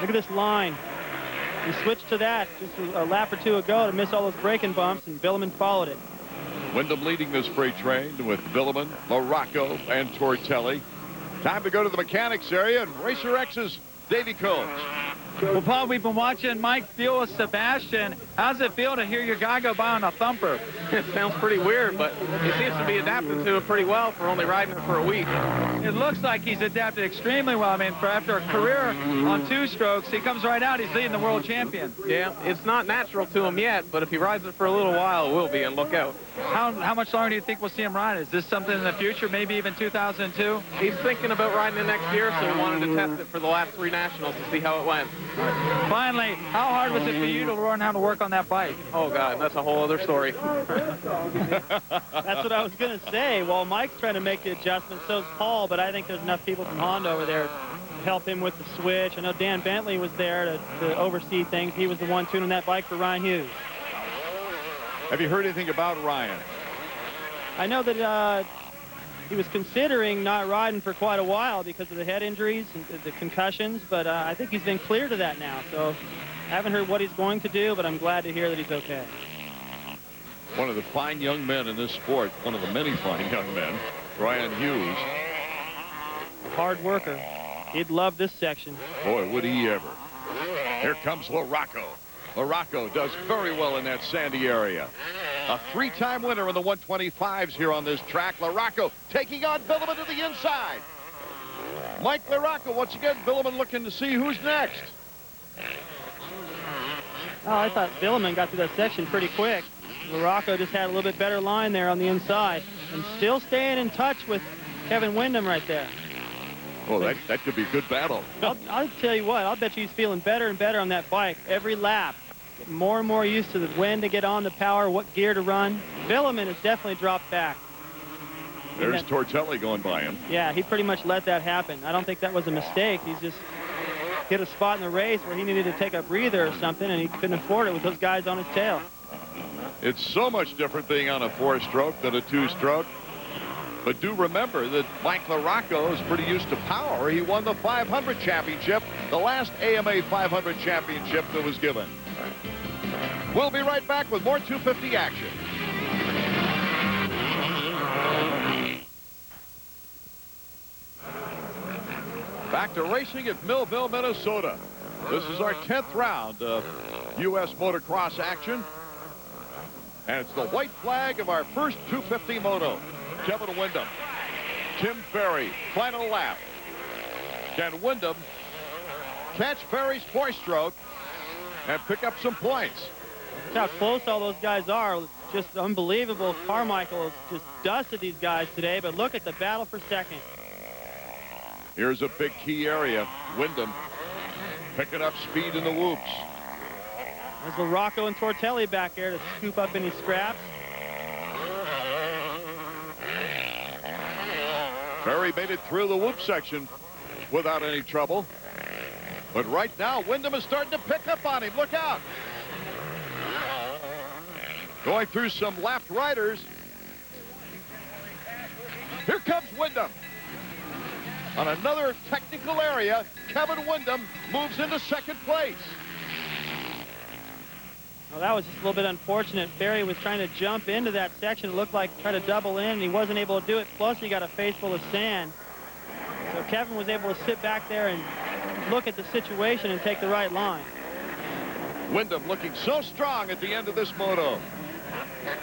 Look at this line. He switched to that just a lap or two ago to miss all those braking bumps, and Vuillemin followed it. Windham leading this freight train with Vuillemin, LaRocco, and Tortelli. Time to go to the mechanics area and Racer X's Davey Coombs. Well, Paul, we've been watching Mike fuel with Sebastien. How's it feel to hear your guy go by on a thumper? It sounds pretty weird, but he seems to be adapting to it pretty well for only riding it for a week. It looks like he's adapted extremely well. I mean, after a career on 2 strokes, he comes right out. He's leading the world champion. Yeah, it's not natural to him yet, but if he rides it for a little while, it will be, and look out. How much longer do you think we'll see him ride? Is this something in the future, maybe even 2002? He's thinking about riding it next year, so he wanted to test it for the last 3 nationals to see how it went. Finally, how hard was it for you to learn how to work on that bike? Oh, God, that's a whole other story. That's what I was going to say. While Mike's trying to make the adjustment, so's Paul, but I think there's enough people from Honda over there to help him with the switch. I know Dan Bentley was there to oversee things. He was the one tuning that bike for Ryan Hughes. Have you heard anything about Ryan? I know that he was considering not riding for quite a while because of the head injuries and the concussions, but I think he's been clear to that now. So I haven't heard what he's going to do, but I'm glad to hear that he's okay. One of the fine young men in this sport, one of the many fine young men, Ryan Hughes. Hard worker. He'd love this section. Boy, would he ever. Here comes LaRocco. LaRocco does very well in that sandy area. A 3-time winner in the 125s here on this track. LaRocco taking on Vuillemin to the inside. Mike LaRocco, once again, Vuillemin looking to see who's next. Oh, I thought Vuillemin got through that section pretty quick. LaRocco just had a little bit better line there on the inside. And still staying in touch with Kevin Windham right there. Oh, that could be a good battle. I'll tell you what, I'll bet you he's feeling better and better on that bike every lap. Getting more and more used to the when to get on, the power, what gear to run. Vuillemin has definitely dropped back. There's Tortelli going by him. Yeah, he pretty much let that happen. I don't think that was a mistake. He's just hit a spot in the race where he needed to take a breather or something, and he couldn't afford it with those guys on his tail. It's so much different being on a 4-stroke than a 2-stroke. But do remember that Mike LaRocco is pretty used to power. He won the 500 championship, the last AMA 500 championship that was given. We'll be right back with more 250 action. Back to racing at Millville, Minnesota. This is our 10th round of U.S. motocross action. And it's the white flag of our first 250 moto. Kevin Windham, Tim Ferry, final lap. Can Windham catch Ferry's 4-stroke and pick up some points? That's how close all those guys are. Just unbelievable. Carmichael has just dusted these guys today, but look at the battle for second. Here's a big key area. Windham picking up speed in the whoops. There's LaRocco and Tortelli back there to scoop up any scraps. Ferry made it through the whoop section without any trouble. But right now, Windham is starting to pick up on him. Look out. Going through some left riders. Here comes Windham. On another technical area, Kevin Windham moves into second place. Well, that was just a little bit unfortunate. Ferry was trying to jump into that section. It looked like try to double in, and he wasn't able to do it. Plus, he got a face full of sand. So Kevin was able to sit back there and look at the situation and take the right line. Wyndham looking so strong at the end of this moto.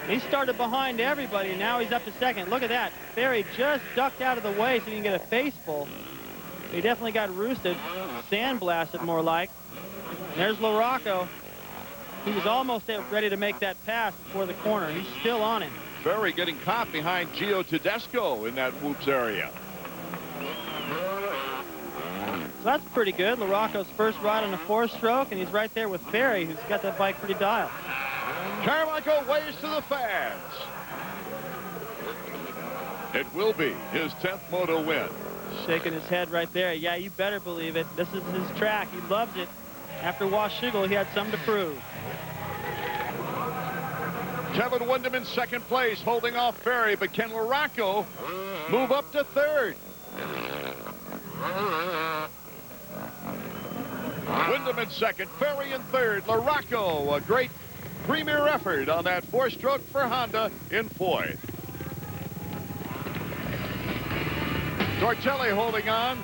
He started behind everybody, and now he's up to second. Look at that. Ferry just ducked out of the way so he can get a face full. He definitely got roosted, sandblasted more like. And there's LaRocco. He was almost ready to make that pass before the corner. He's still on him. Ferry getting caught behind Gio Tedesco in that whoops area. So that's pretty good. LaRocco's first ride on a 4-stroke, and he's right there with Ferry, who's got that bike pretty dialed. Carmichael waves to the fans. It will be his 10th moto win. Shaking his head right there. Yeah, you better believe it. This is his track. He loves it. After Washougal, he had something to prove. Kevin Windham in second place, holding off Ferry, but can LaRocco move up to third? Windham in second, Ferry in third, LaRocco, a great premier effort on that 4-stroke for Honda in fourth. Tortelli holding on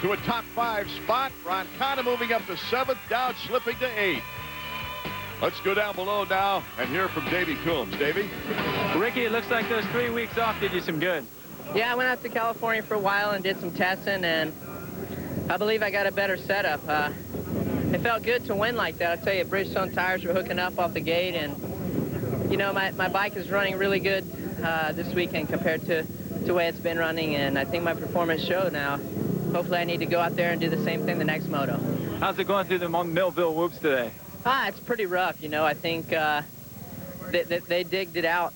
to a top 5 spot. Roncada moving up to 7th, Dowd slipping to 8th. Let's go down below now and hear from Davey Coombs. Davey? Ricky, it looks like those 3 weeks off did you some good. Yeah, I went out to California for a while and did some testing, and I believe I got a better setup. It felt good to win like that. I'll tell you, Bridgestone tires were hooking up off the gate, and, you know, my bike is running really good this weekend compared to the way it's been running, and I think my performance showed now. Hopefully I need to go out there and do the same thing the next moto. How's it going through the Millville whoops today? It's pretty rough, you know. I think they digged it out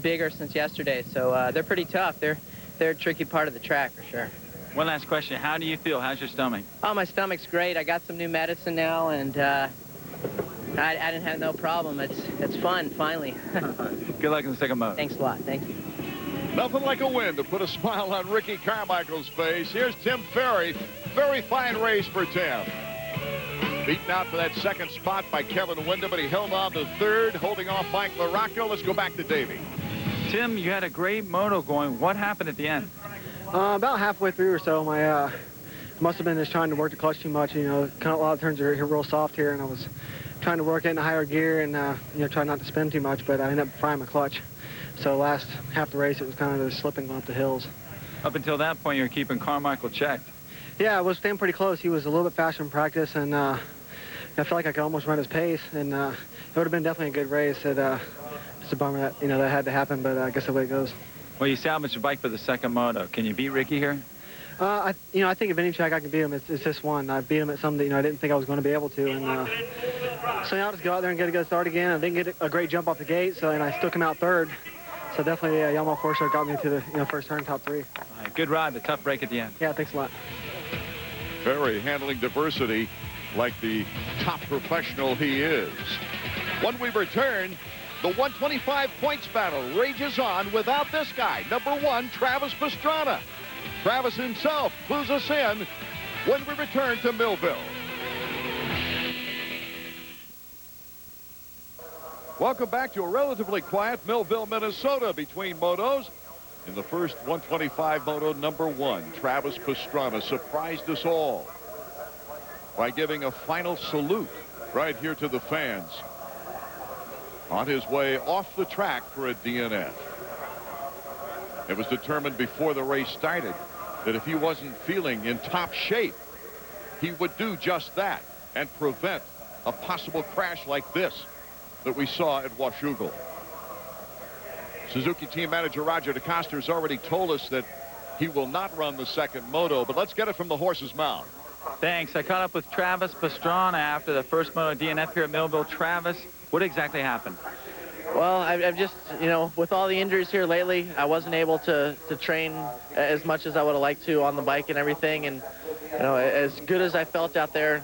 bigger since yesterday, so they're pretty tough. They're a tricky part of the track for sure. One last question. How do you feel? How's your stomach? Oh, my stomach's great. I got some new medicine now, and I didn't have no problem. It's fun, finally. Good luck in the second moto. Thanks a lot. Thank you. Nothing like a win to put a smile on Ricky Carmichael's face. Here's Tim Ferry. Very fine race for Tim. Beaten out for that second spot by Kevin Windham, but he held on to third, holding off Mike LaRocco. Let's go back to Davey. Tim, you had a great moto going. What happened at the end? About halfway through or so, I must have been just trying to work the clutch too much. You know, kind of a lot of turns are real soft here, and I was trying to work it in a higher gear and you know, try not to spin too much, but I ended up frying my clutch. So last half the race, it was kind of just slipping going up the hills. Up until that point, you were keeping Carmichael checked. Yeah, I was staying pretty close. He was a little bit faster in practice, and I felt like I could almost run his pace, and it would have been definitely a good race. It's a bummer that, you know, that had to happen, but I guess the way it goes. Well, you salvaged your bike for the second moto. Can you beat Ricky here? I think if any track I can beat him, it's this one. I beat him at something that, you know, I didn't think I was going to be able to, and so yeah, I'll just go out there and get a good start again. I didn't get a great jump off the gate, so, and I still come out third. So definitely, yeah, Yamaha 4-stroke got me to the, you know, first turn, top 3. All right, good ride, the tough break at the end. Yeah, thanks a lot. Ferry handling diversity like the top professional he is. When we return, The 125 points battle rages on without this guy, number 1, Travis Pastrana. Travis himself clues us in when we return to Millville. Welcome back to a relatively quiet Millville, Minnesota between motos. In the first 125 moto, number 1, Travis Pastrana surprised us all by giving a final salute right here to the fans on his way off the track for a DNF. It was determined before the race started that if he wasn't feeling in top shape, he would do just that and prevent a possible crash like this that we saw at Washougal. Suzuki team manager Roger DeCoster has already told us that he will not run the second moto, but let's get it from the horse's mouth. Thanks. I caught up with Travis Pastrana after the first moto DNF here at Millville. Travis, what exactly happened? Well, I've just, you know, with all the injuries here lately, I wasn't able to train as much as I would have liked to on the bike and everything. And, you know, as good as I felt out there,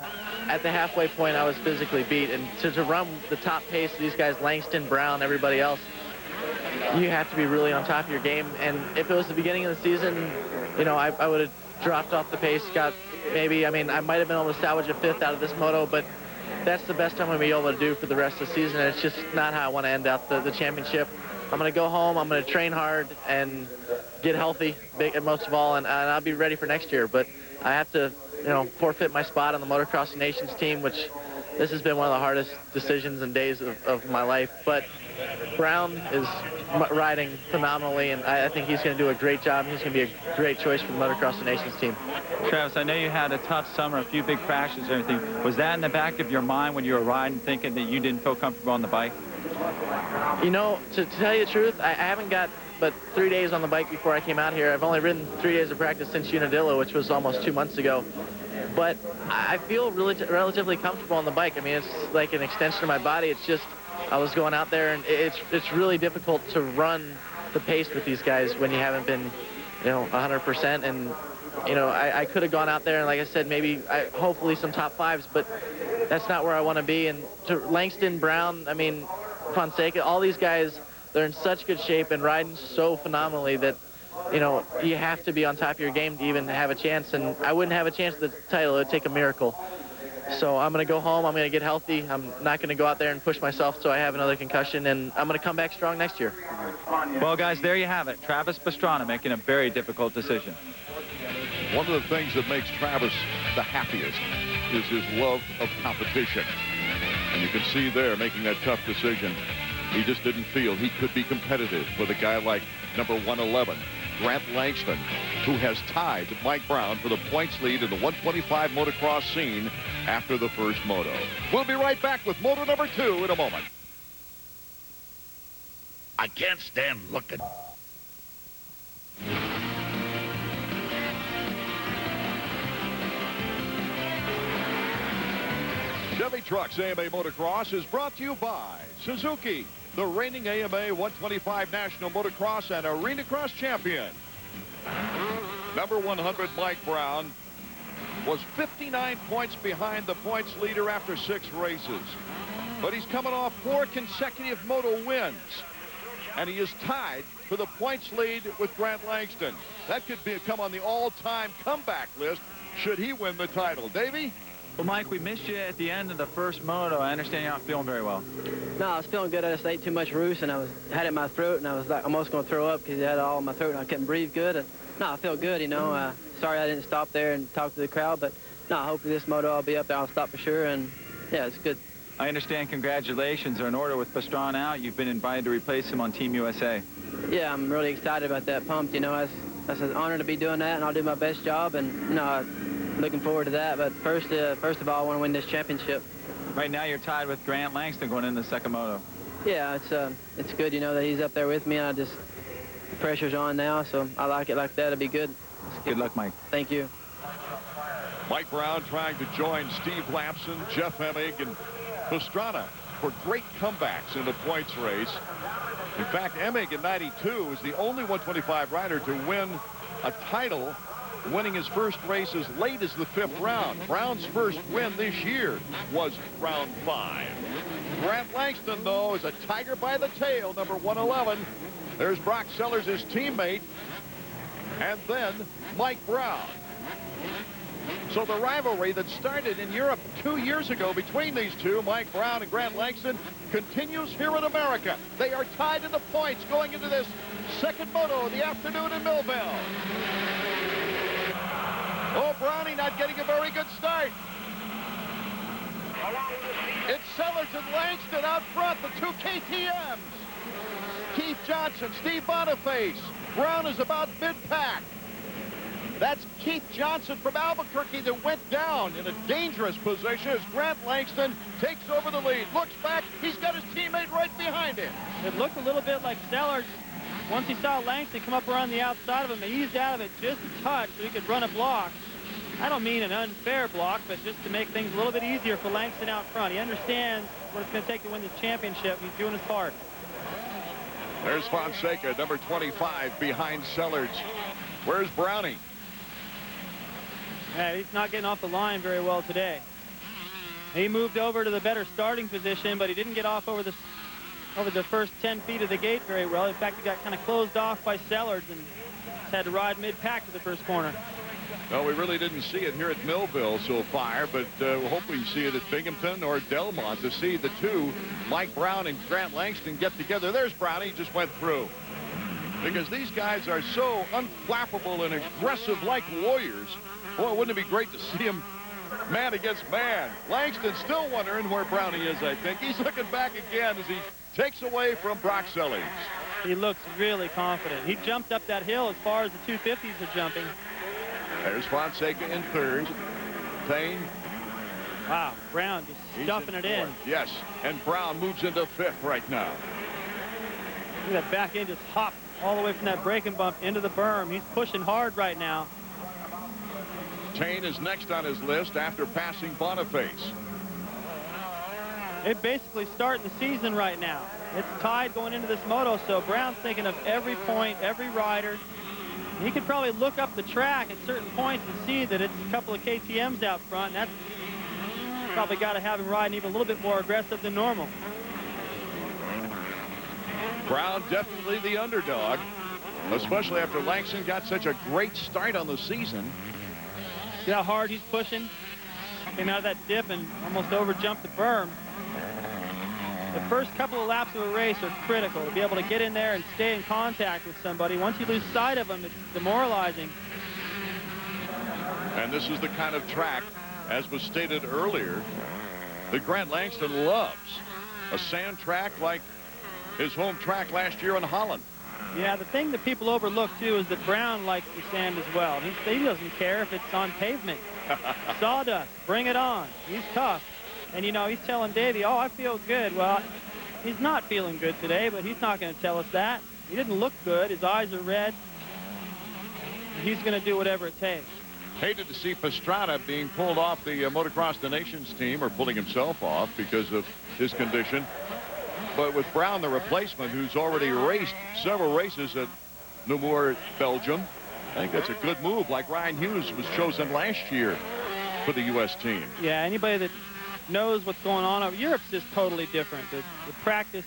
at the halfway point, I was physically beat. And to run the top pace of these guys, Langston, Brown, everybody else, you have to be really on top of your game. And if it was the beginning of the season, you know, I would have dropped off the pace, got maybe, I mean, I might have been able to salvage a 5th out of this moto, but that's the best I'm going to be able to do for the rest of the season. And it's just not how I want to end out the championship. I'm going to go home, I'm going to train hard and get healthy, most of all, and I'll be ready for next year. But I have to, you know, forfeit my spot on the Motocross Nations team, which this has been one of the hardest decisions and days of my life. But Brown is riding phenomenally, and I think he's going to do a great job. He's going to be a great choice for the Motocross Nations team. Travis, I know you had a tough summer, a few big crashes and everything. Was that in the back of your mind when you were riding, thinking that you didn't feel comfortable on the bike? You know, to tell you the truth, I haven't got but 3 days on the bike before I came out here. I've only ridden 3 days of practice since Unadilla, which was almost 2 months ago. But I feel really relatively comfortable on the bike. I mean, it's like an extension of my body. It's just, I was going out there, and it's really difficult to run the pace with these guys when you haven't been, you know, 100%. And, you know, I could have gone out there and, like I said, maybe hopefully some top 5s, but that's not where I want to be. And to Langston, Brown, I mean, Fonseca, all these guys, they're in such good shape and riding so phenomenally that, you know, you have to be on top of your game to even have a chance. And I wouldn't have a chance at the title. It would take a miracle. So I'm going to go home. I'm going to get healthy. I'm not going to go out there and push myself so I have another concussion. And I'm going to come back strong next year. Well, guys, there you have it. Travis Pastrana making a very difficult decision. One of the things that makes Travis the happiest is his love of competition. And you can see there making that tough decision. He just didn't feel he could be competitive with a guy like number 111, Grant Langston, who has tied Mike Brown for the points lead in the 125 motocross scene after the first moto. We'll be right back with moto number 2 in a moment. I can't stand looking. Chevy Trucks AMA Motocross is brought to you by Suzuki, the reigning AMA 125 National Motocross and Arena Cross champion. Number 100, Mike Brown, was 59 points behind the points leader after 6 races. But he's coming off 4 consecutive moto wins. And he is tied for the points lead with Grant Langston. That could come on the all-time comeback list should he win the title. Davey? Well, Mike, we missed you at the end of the first moto. I understand you're not feeling very well. No, I was feeling good. I just ate too much roost, and had it in my throat, and I was like almost going to throw up because it had it all in my throat, and I couldn't breathe good. And, no, I feel good, you know. Sorry I didn't stop there and talk to the crowd, but no, hopefully this moto I'll be up there. I'll stop for sure, and yeah, it's good. I understand congratulations are in order with Pastrana out. You've been invited to replace him on Team USA. Yeah, I'm really excited about that. Pumped, you know. That's an honor to be doing that, and I'll do my best job, and you know, looking forward to that. But first of all, I want to win this championship. Right now, you're tied with Grant Langston going into the second moto. Yeah, it's good, you know, that he's up there with me. And the pressure's on now, so I like it like that. It'll be good. Good luck, Mike. Thank you. Mike Brown trying to join Steve Lamson, Jeff Hemming, and Pastrana for great comebacks in the points race. In fact, Hemming in '92 is the only 125 rider to win a title, winning his first race as late as the 5th round. Brown's first win this year was round 5. Grant Langston, though, is a tiger by the tail, number 111. There's Brock Sellards, his teammate, and then Mike Brown. So the rivalry that started in Europe 2 years ago between these two, Mike Brown and Grant Langston, continues here in America. They are tied in the points going into this second moto of the afternoon in Millville. Oh, Brownie not getting a very good start. It's Sellards and Langston out front, the two KTMs. Keith Johnson, Steve Boniface. Brown is about mid-pack. That's Keith Johnson from Albuquerque that went down in a dangerous position as Grant Langston takes over the lead. Looks back, he's got his teammate right behind him. It looked a little bit like Sellards. Once he saw Langston come up around the outside of him, he eased out of it just a touch so he could run a block. I don't mean an unfair block, but just to make things a little bit easier for Langston out front. He understands what it's going to take to win this championship. He's doing his part. There's Fonseca, number 25, behind Sellards. Where's Brownie? Yeah, he's not getting off the line very well today. He moved over to the better starting position, but he didn't get off over the first 10 feet of the gate very well. In fact, he got kind of closed off by Sellards and had to ride mid-pack to the first corner. No, we really didn't see it here at Millville so far, but we'll hopefully see it at Binghamton or Delmont to see the two, Mike Brown and Grant Langston, get together. There's Brownie, just went through. Because these guys are so unflappable and aggressive like warriors. Boy, wouldn't it be great to see him man against man. Langston still wondering where Brownie is, I think. He's looking back again as he takes away from Brock Sellards. He looks really confident. He jumped up that hill as far as the 250s are jumping. There's Fonseca in third. Thain. Wow, Brown just stuffing it in. Yes, and Brown moves into fifth right now. Look at that back end just hopped all the way from that braking bump into the berm. He's pushing hard right now. Thain is next on his list after passing Boniface. They're basically starting the season right now. It's tied going into this moto, so Brown's thinking of every point, every rider. He could probably look up the track at certain points and see that it's a couple of KTMs out front. And that's probably got to have him riding even a little bit more aggressive than normal. Brown definitely the underdog, especially after Langston got such a great start on the season. See how hard he's pushing? Came out of that dip and almost over-jumped the berm. The first couple of laps of a race are critical to be able to get in there and stay in contact with somebody. Once you lose sight of them, it's demoralizing. And this is the kind of track, as was stated earlier, that Grant Langston loves. A sand track like his home track last year in Holland. Yeah, the thing that people overlook, too, is that Brown likes the sand as well. He doesn't care if it's on pavement. Sawdust, bring it on. He's tough. And, you know, he's telling Davey, oh, I feel good. Well, he's not feeling good today, but he's not going to tell us that. He didn't look good. His eyes are red. He's going to do whatever it takes. Hated to see Pastrana being pulled off the Motocross the Nations team, or pulling himself off because of his condition. But with Brown, the replacement, who's already raced several races at Namur, Belgium, I think that's a good move, like Ryan Hughes was chosen last year for the U.S. team. Yeah, anybody that knows what's going on over Europe's just totally different. The practice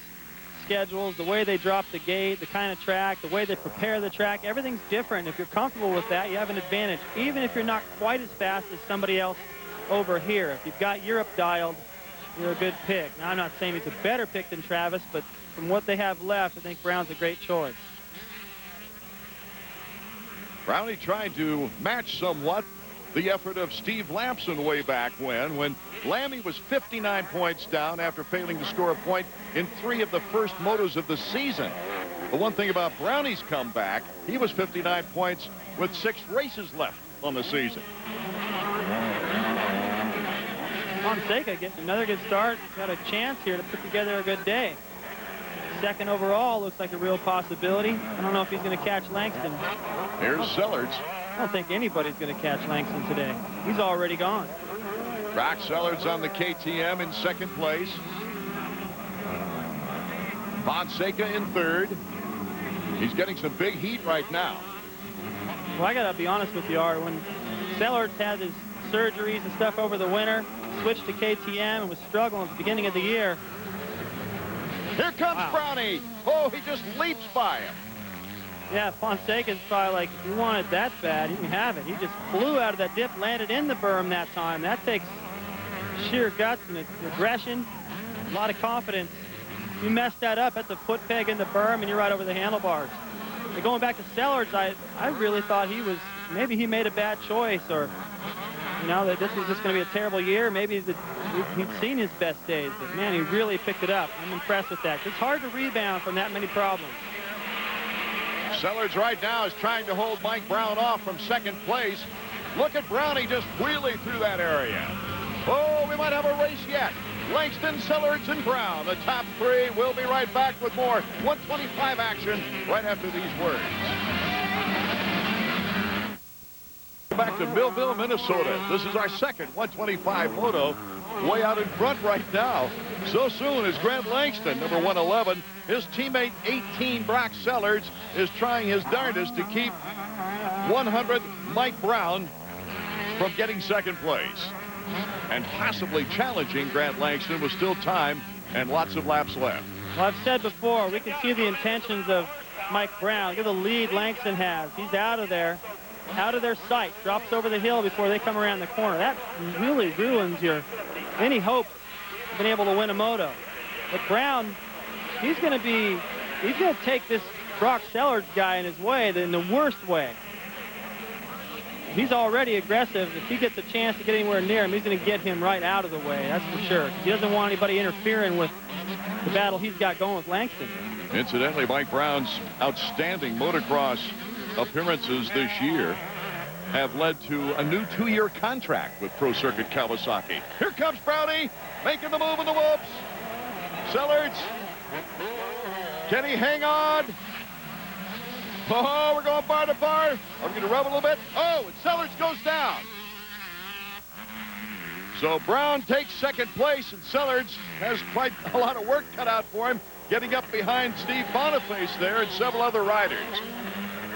schedules, the way they drop the gate, the kind of track, the way they prepare the track, everything's different. If you're comfortable with that, you have an advantage, even if you're not quite as fast as somebody else over here. If you've got Europe dialed, you're a good pick. Now, I'm not saying he's a better pick than Travis, but from what they have left, I think Brown's a great choice. Brownie tried to match somewhat the effort of Steve Lamson way back when Lammy was 59 points down after failing to score a point in 3 of the first motos of the season. The one thing about Brownie's comeback, he was 59 points with 6 races left on the season. Fonseca getting another good start. Got a chance here to put together a good day. Second overall looks like a real possibility. I don't know if he's going to catch Langston. Here's Sellards. I don't think anybody's going to catch Langston today. He's already gone. Brock Sellards on the KTM in second place. Fonseca in third. He's getting some big heat right now. Well, I got to be honest with you, Art. When Sellards had his surgeries and stuff over the winter, switched to KTM and was struggling at the beginning of the year, Here comes Brownie. Oh, he just leaps by him. Yeah, Fonseca's probably like, if you want it that bad, you can have it. He just flew out of that dip, landed in the berm that time. That takes sheer guts and aggression, a lot of confidence. You mess that up, that's a foot peg in the berm, and you're right over the handlebars. But going back to Sellards, I really thought maybe he made a bad choice, or, you know, that this was just going to be a terrible year. Maybe he'd seen his best days, but man, he really picked it up. I'm impressed with that. It's hard to rebound from that many problems. Sellards right now is trying to hold Mike Brown off from second place. Look at Brownie just wheeling through that area. Oh, we might have a race yet. Langston, Sellards, and Brown, the top three. We'll be right back with more 125 action right after these words. Back to Millville, Minnesota. This is our second 125 moto. Way out in front right now. So soon as Grant Langston, number 111, his teammate 18, Brock Sellards, is trying his darndest to keep 100 Mike Brown from getting second place and possibly challenging Grant Langston with still time and lots of laps left. Well, I've said before, we can see the intentions of Mike Brown. Look at the lead Langston has. He's out of there, out of their sight, drops over the hill before they come around the corner. That really ruins any hope of being able to win a moto. But Brown, he's going to take this Brock Sellards guy in his way, in the worst way. He's already aggressive. If he gets a chance to get anywhere near him, he's going to get him right out of the way, that's for sure. He doesn't want anybody interfering with the battle he's got going with Langston. Incidentally, Mike Brown's outstanding motocross appearances this year have led to a new 2-year contract with Pro Circuit Kawasaki. Here comes Brownie, making the move in the whoops. Sellards, can he hang on? Oh, we're going bar to bar. Are we going to rub a little bit? Oh, and Sellards goes down. So Brown takes second place, and Sellards has quite a lot of work cut out for him, getting up behind Steve Boniface there and several other riders.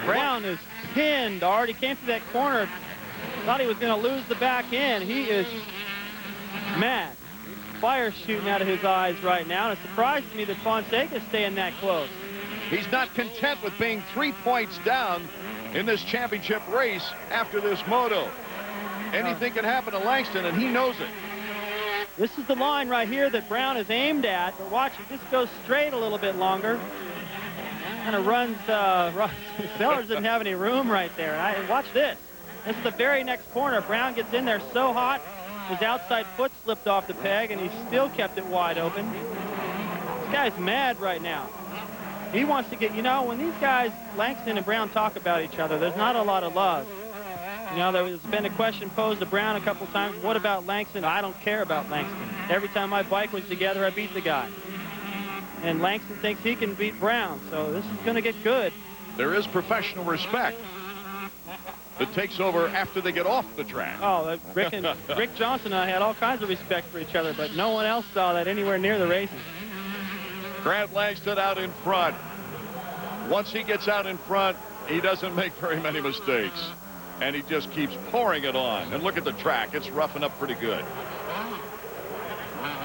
Brown is pinned, already came through that corner. Thought he was going to lose the back end. He is mad. Fire shooting out of his eyes right now, and it surprises me that Fonseca's staying that close. He's not content with being 3 points down in this championship race after this moto. Anything can happen to Langston, and he knows it. This is the line right here that Brown is aimed at, but watch, he just goes straight a little bit longer. Kind of runs, Sellards didn't have any room right there. Watch this. This is the very next corner. Brown gets in there so hot, his outside foot slipped off the peg, and he still kept it wide open. This guy's mad right now. He wants to get, you know, when these guys, Langston and Brown, talk about each other, there's not a lot of love. You know, there's been a question posed to Brown a couple times, what about Langston? I don't care about Langston. Every time my bike was together, I beat the guy. And Langston thinks he can beat Brown, so this is going to get good. There is professional respect that takes over after they get off the track. Oh, Rick Johnson and I had all kinds of respect for each other, but no one else saw that anywhere near the races. Grant Langston out in front. Once he gets out in front, he doesn't make very many mistakes. And he just keeps pouring it on. And look at the track. It's roughing up pretty good.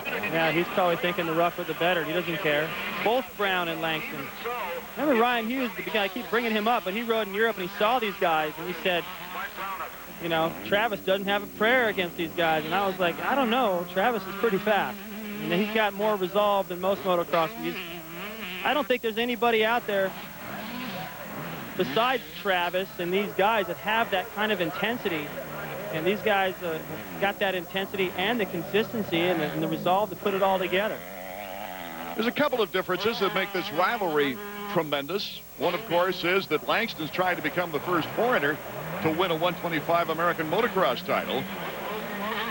Yeah, he's probably thinking the rougher the better. He doesn't care. Both Brown and Langston. Remember Ryan Hughes, the guy, I keep bringing him up, but he rode in Europe and he saw these guys and he said, you know, Travis doesn't have a prayer against these guys. And I was like, I don't know. Travis is pretty fast. And he's got more resolve than most motocrossers. I don't think there's anybody out there besides Travis and these guys that have that kind of intensity. And these guys got that intensity and the consistency and the resolve to put it all together. There's a couple of differences that make this rivalry tremendous. One, of course, is that Langston's trying to become the first foreigner to win a 125 American motocross title.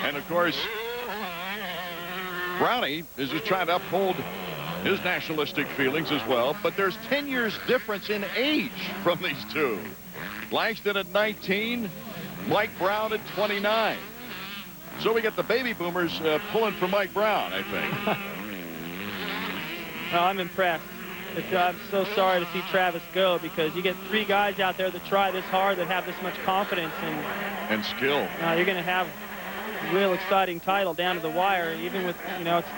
And, of course, Brownie is just trying to uphold his nationalistic feelings as well. But there's 10 years difference in age from these two. Langston at 19, Mike Brown at 29. So we get the baby boomers pulling for Mike Brown, I think. Well, I'm impressed. I'm so sorry to see Travis go, because you get 3 guys out there that try this hard, that have this much confidence and skill. you're going to have real exciting title down to the wire, even with, you know, it's,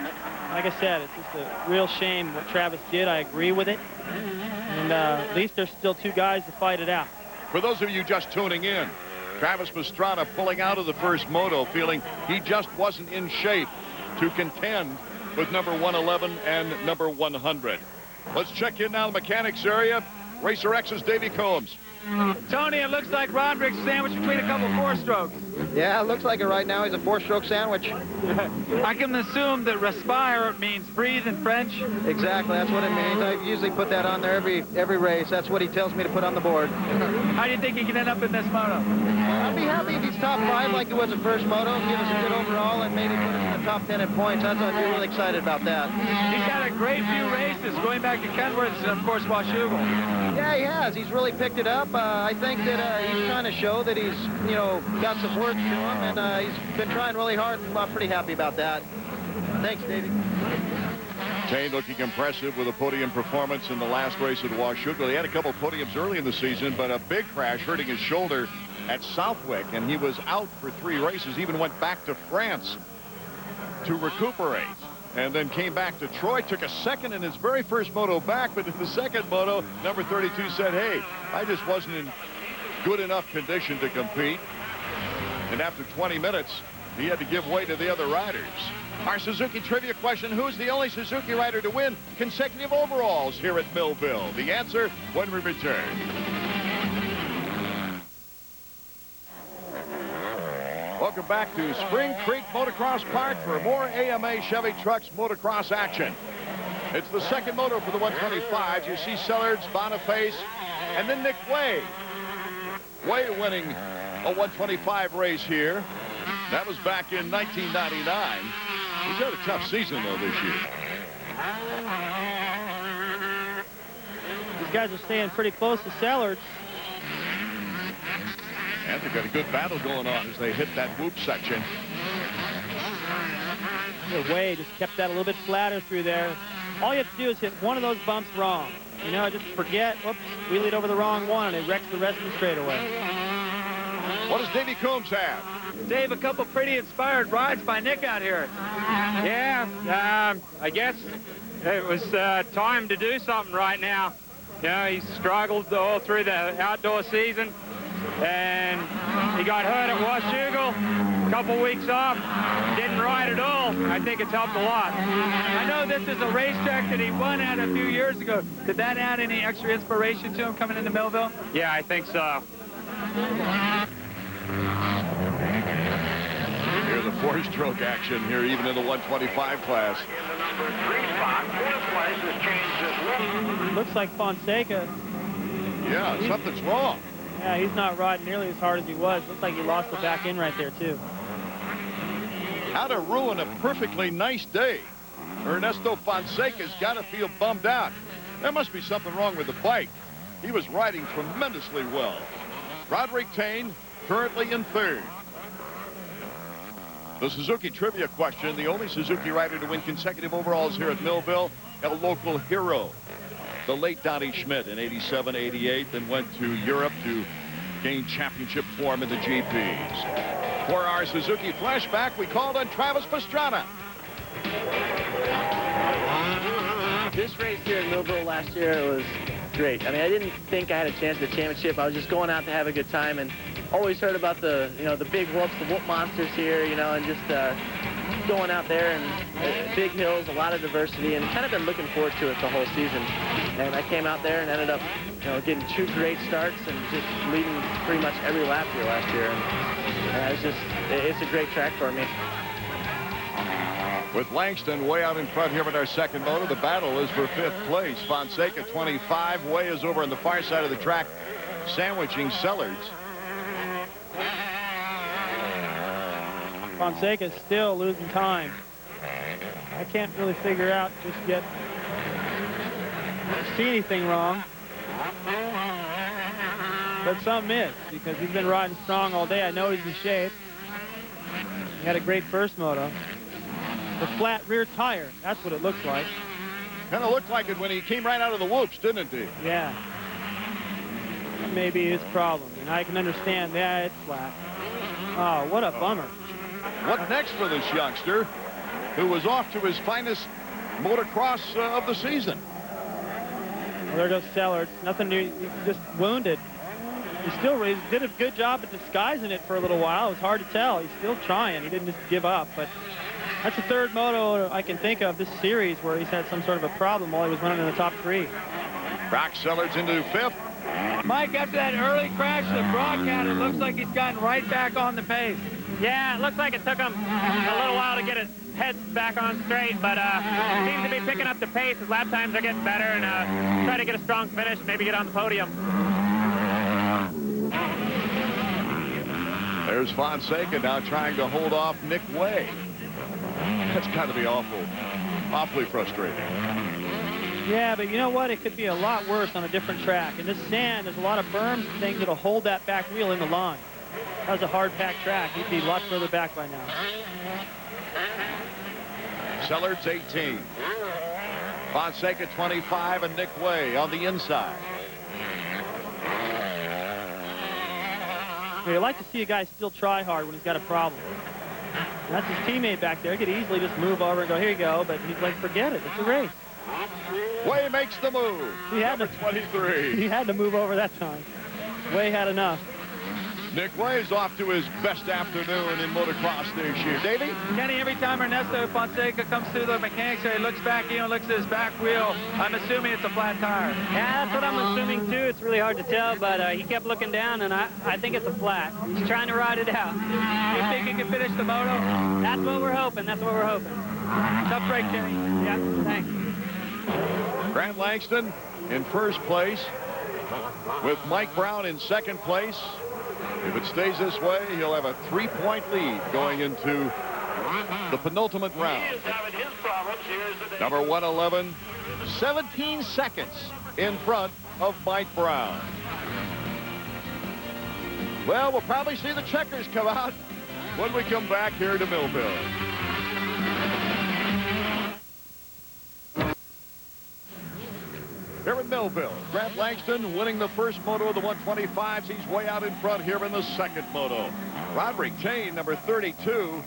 like I said, it's just a real shame what Travis did. I agree with it. And at least there's still two guys to fight it out. For those of you just tuning in, Travis Pastrana pulling out of the first moto, feeling he just wasn't in shape to contend with number 111 and number 100. Let's check in now in the mechanics area. Racer X's Davey Combs. Tony, it looks like Rodrig's sandwiched between a couple four-strokes. Yeah, it looks like it right now. He's a four-stroke sandwich. I can assume that respire means breathe in French. Exactly, that's what it means. I usually put that on there every race. That's what he tells me to put on the board. How do you think he can end up in this moto? I'd be happy if he's top 5 like he was the first moto, give us a good overall, and maybe put us in the top 10 at points. I'd be really excited about that. He's had a great few races, going back to Kenworth and, of course, Washougal. Yeah, he has. He's really picked it up. I think that he's trying to show that he's, you know, got some work to him, and he's been trying really hard, and I'm pretty happy about that. Thanks, Davey. Thain looking impressive with a podium performance in the last race at Washougal. He had a couple podiums early in the season, but a big crash hurting his shoulder at Southwick, and he was out for 3 races, even went back to France to recuperate, and then came back to Troy, took a second in his very first moto back, but in the second moto, number 32 said, hey, I just wasn't in good enough condition to compete. And after 20 minutes, he had to give way to the other riders. Our Suzuki trivia question, who's the only Suzuki rider to win consecutive overalls here at Millville? The answer when we return. Welcome back to Spring Creek Motocross Park for more AMA Chevy Trucks motocross action. It's the second moto for the 125s. You see Sellards, Boniface, and then Nick Way. Way winning a 125 race here. That was back in 1999. He's had a tough season, though, this year. These guys are staying pretty close to Sellards. And they've got a good battle going on as they hit that whoop section. Way just kept that a little bit flatter through there. All you have to do is hit one of those bumps wrong. You know, just forget, whoops, wheeled over the wrong one, and it wrecks the rest of the straightaway. What does Davey Combs have? Dave, a couple pretty inspired rides by Nick out here. Yeah, I guess it was time to do something right now. You know, he struggled all through the outdoor season, and he got hurt at Washougal. A couple weeks off, didn't ride at all. I think it's helped a lot. I know this is a racetrack that he won at a few years ago. Did that add any extra inspiration to him coming into Millville? Yeah, I think so. Here's the 4-stroke action here, even in the 125 class. Looks like Fonseca. Yeah, something's wrong. Yeah, he's not riding nearly as hard as he was. Looks like he lost the back end right there, too. How to ruin a perfectly nice day. Ernesto Fonseca's got to feel bummed out. There must be something wrong with the bike. He was riding tremendously well. Rodrig Thain currently in 3rd. The Suzuki trivia question, the only Suzuki rider to win consecutive overalls here at Millville, a local hero. The late Donnie Schmidt in 87, 88, then went to Europe to gain championship form in the GPs. For our Suzuki flashback, we called on Travis Pastrana. This race here in Millville last year was great. I mean, I didn't think I had a chance at the championship. I was just going out to have a good time, and always heard about the, you know, the big whoops, the whoop monsters here, you know, and just going out there and big hills, a lot of diversity, and kind of been looking forward to it the whole season. And I came out there and ended up, you know, getting 2 great starts and just leading pretty much every lap here last year. And it's a great track for me. With Langston way out in front here with our second moto, the battle is for 5th place. Fonseca 25, Way is over on the far side of the track, sandwiching Sellards. Fonseca's still losing time. I can't really figure out just yet. See anything wrong. But something is, because he's been riding strong all day. I know he's in shape. He had a great first moto. The flat rear tire, that's what it looks like. Kind of looked like it when he came right out of the whoops, didn't he? Yeah. That may be his problem. And I can understand, yeah, it's flat. Oh, what a bummer. What next for this youngster who was off to his finest motocross of the season? Well, there goes Sellards. Nothing new. He's just wounded. He did a good job at disguising it for a little while. It was hard to tell. He's still trying. He didn't just give up. But that's the third moto I can think of this series where he's had some sort of a problem while he was running in the top 3. Brock Sellards into 5th. Mike, after that early crash that Brock had, it looks like he's gotten right back on the pace. Yeah, it looks like it took him a little while to get his head back on straight, but seems to be picking up the pace. His lap times are getting better, and try to get a strong finish, maybe get on the podium. There's Fonseca now trying to hold off Nick Way. That's got to be awfully frustrating. Yeah, but you know what? It could be a lot worse on a different track. In this sand, there's a lot of berms and things that'll hold that back wheel in the line. That was a hard-packed track. He'd be a lot further back by now. Sellards 18. Fonseca 25 and Nick Way on the inside. You like to see a guy still try hard when he's got a problem. And that's his teammate back there. He could easily just move over and go, here you go, but he's like, forget it. It's a race. Way makes the move. He had Number 23. He had to move over that time. Way had enough. Nick Way's off to his best afternoon in motocross this year. Davey? Kenny, every time Ernesto Fonseca comes through the mechanics area, he looks back, looks at his back wheel. I'm assuming it's a flat tire. Yeah, that's what I'm assuming too. It's really hard to tell, but he kept looking down, and I think it's a flat. He's trying to ride it out. You think he can finish the moto? That's what we're hoping. That's what we're hoping. Tough break, Kenny. Yeah, thanks. Grant Langston in first place with Mike Brown in second place. If it stays this way, he'll have a 3-point lead going into the penultimate round. Number 111, 17 seconds in front of Mike Brown. Well, we'll probably see the checkers come out when we come back here to Millville. Here in Millville, Grant Langston winning the first moto of the 125s. He's way out in front here in the second moto. Rodrig Thain, number 32,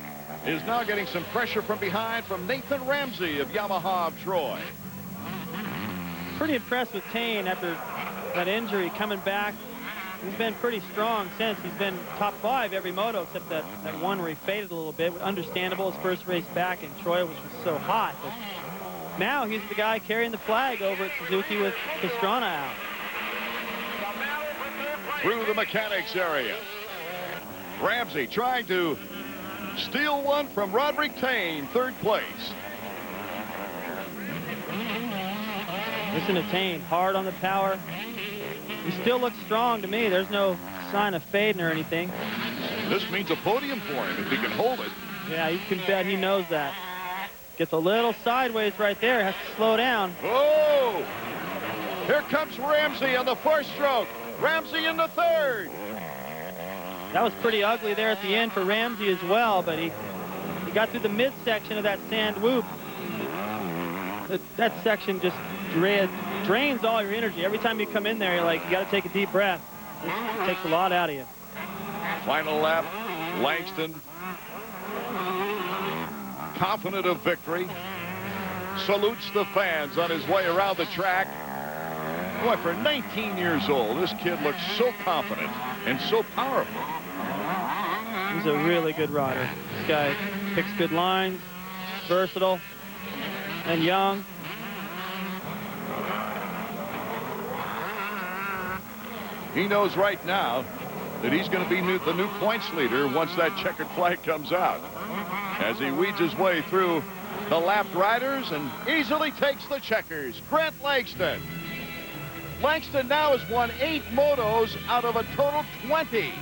is now getting some pressure from behind from Nathan Ramsey of Yamaha of Troy. Pretty impressed with Thain after that injury coming back. He's been pretty strong since. He's been top 5 every moto except that one where he faded a little bit. Understandable, his first race back in Troy, which was so hot. But now he's the guy carrying the flag over at Suzuki with Pastrana out. Through the mechanics area. Ramsey trying to steal one from Rodrig Thain, third place. Listen to Thain, hard on the power. He still looks strong to me. There's no sign of fading or anything. This means a podium for him if he can hold it. Yeah, you can bet he knows that. Gets a little sideways right there. Has to slow down. Oh! Here comes Ramsey on the first stroke. Ramsey in the third. That was pretty ugly there at the end for Ramsey as well, but he got through the midsection of that sand whoop. That section just drains all your energy. Every time you come in there, you got to take a deep breath. It takes a lot out of you. Final lap, Langston. Confident of victory. Salutes the fans on his way around the track. Boy, for 19 years old, this kid looks so confident and so powerful. He's a really good rider. This guy picks good lines, versatile, and young. He knows right now that he's going to be the new points leader once that checkered flag comes out. As he weeds his way through the lapped riders and easily takes the checkers. Grant Langston. Langston now has won 8 motos out of a total 20.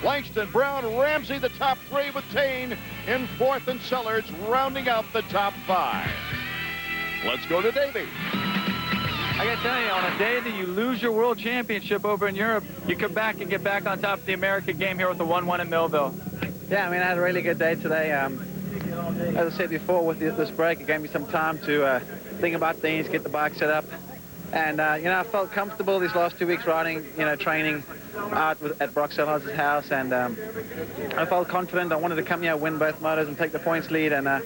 Langston, Brown, Ramsey, the top 3 with Thain in 4th, and Sellards rounding out the top 5. Let's go to Davey. I got to tell you, on a day that you lose your world championship over in Europe, you come back and get back on top of the American game here with the 1-1 in Millville. Yeah, I mean, I had a really good day today. As I said before, with this break, it gave me some time to think about things, get the bike set up. And, I felt comfortable these last 2 weeks riding, training. out at Brock Sellards' house, and I felt confident. I wanted to come here, win both motos, and take the points lead. And I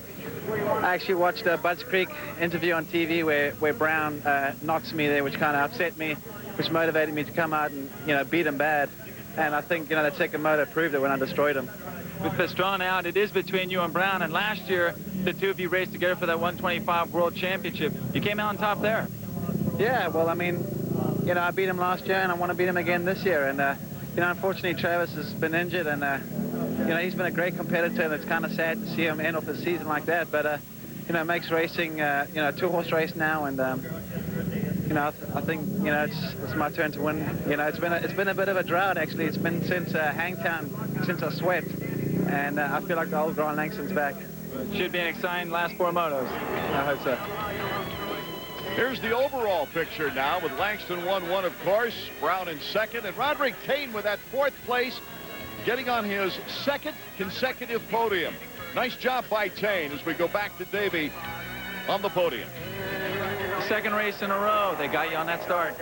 actually watched a Budds Creek interview on TV where Brown knocks me there, which kind of upset me, which motivated me to come out and, you know, beat him bad. And I think, you know, that second moto proved it when I destroyed him. With Pastrana out, it is between you and Brown, and last year the two of you raced together for that 125 World Championship. You came out on top there. Yeah, well, I mean, you know, I beat him last year, and I want to beat him again this year. And, you know, unfortunately, Travis has been injured, and, you know, he's been a great competitor, and it's kind of sad to see him end off the season like that. But, you know, it makes racing, you know, a two-horse race now, and, you know, I think, you know, it's my turn to win. You know, it's been a bit of a drought, actually. It's been since Hangtown, since I swept. And I feel like the old Grant Langston's back. Should be an exciting last 4 motos. I hope so. Here's the overall picture now, with Langston 1-1, of course, Brown in second, and Rodrig Thain with that 4th place, getting on his 2nd consecutive podium. Nice job by Thain as we go back to Davey on the podium. Second race in a row. They got you on that start.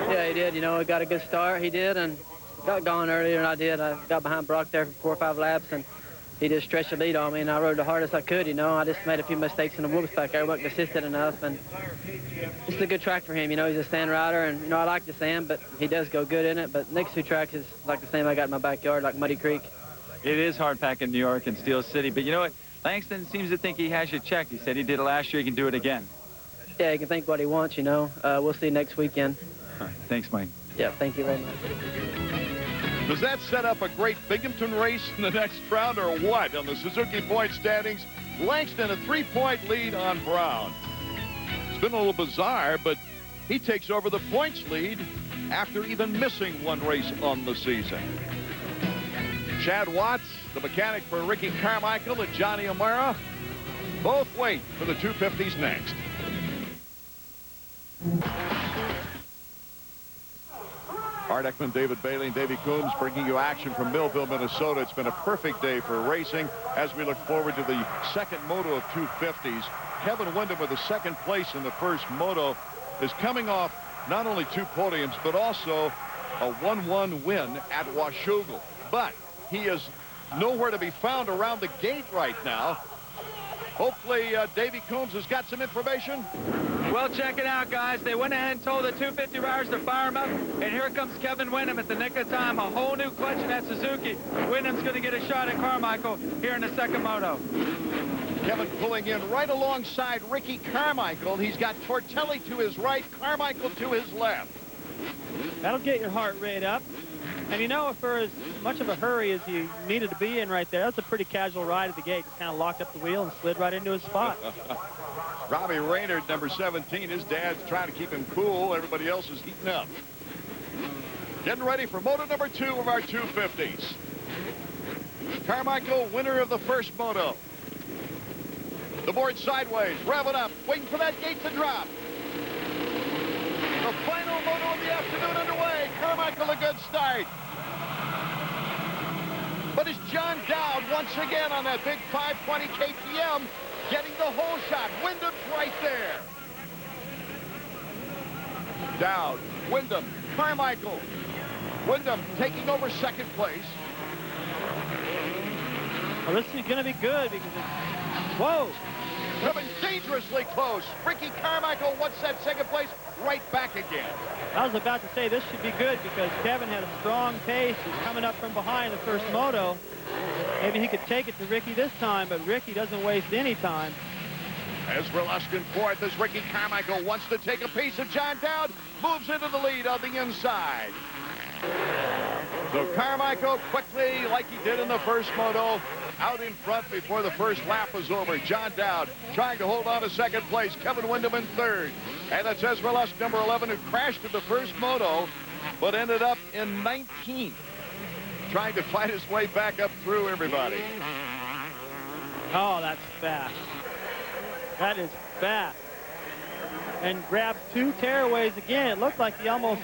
Yeah, he did. You know, he got a good start. He did, and got going earlier than I did. I got behind Brock there for 4 or 5 laps, and he just stretched the lead on me, and I rode the hardest I could, you know. I just made a few mistakes in the whoops back there. I wasn't consistent enough, and it's a good track for him. You know, he's a sand rider, and, you know, I like the sand, but he does go good in it. But next 2 tracks is like the same I got in my backyard, like Muddy Creek. It is hard pack in New York and Steel City, but you know what? Langston seems to think he has you checked. He said he did it last year. He can do it again. Yeah, he can think what he wants, you know. We'll see next weekend. All right. Thanks, Mike. Yeah, thank you very much. Does that set up a great Binghamton race in the next round, or what? On the Suzuki point standings, Langston a 3-point lead on Brown. It's been a little bizarre, but he takes over the points lead after even missing 1 race on the season. Chad Watts, the mechanic for Ricky Carmichael, and Johnny O'Mara both wait for the 250s next. Art Ekman, David Bailey, and Davey Coombs bringing you action from Millville, Minnesota. It's been a perfect day for racing as we look forward to the second moto of 250s. Kevin Windham with the 2nd place in the first moto is coming off not only 2 podiums, but also a 1-1 win at Washougal. But he is nowhere to be found around the gate right now. Hopefully, Davey Coombs has got some information. Well, check it out, guys. They went ahead and told the 250 riders to fire him up, and here comes Kevin Windham at the nick of time. A whole new clutch in that Suzuki. Windham's going to get a shot at Carmichael here in the second moto. Kevin pulling in right alongside Ricky Carmichael. He's got Tortelli to his right, Carmichael to his left. That'll get your heart rate up. And you know, for as much of a hurry as you needed to be in right there, that's a pretty casual ride at the gate. Just kind of locked up the wheel and slid right into his spot. Robbie Raynard, number 17. His dad's trying to keep him cool. Everybody else is heating up. Getting ready for moto number 2 of our 250s. Carmichael, winner of the first moto. The board sideways, rev it up, waiting for that gate to drop. The final moto of the afternoon underway. Carmichael a good start. But it's John Dowd once again on that big 520 KTM getting the whole shot. Windham's right there. Dowd, Windham, Carmichael. Windham taking over 2nd place. Well, this is going to be good because it's... Whoa! Coming dangerously close. Ricky Carmichael wants that 2nd place right back again. I was about to say this should be good because Kevin had a strong pace. He's coming up from behind the first moto. Maybe he could take it to Ricky this time, but Ricky doesn't waste any time. Ezra Lusk in 4th as Ricky Carmichael wants to take a piece of John Dowd. Moves into the lead on the inside. So Carmichael quickly, like he did in the first moto, out in front before the first lap was over. John Dowd trying to hold on to 2nd place. Kevin Windham in 3rd. And that's Ezra Lusk, number 11, who crashed in the first moto, but ended up in 19th. Trying to fight his way back up through everybody. Oh, that's fast. That is fast. And grabbed 2 tearaways again. It looked like he almost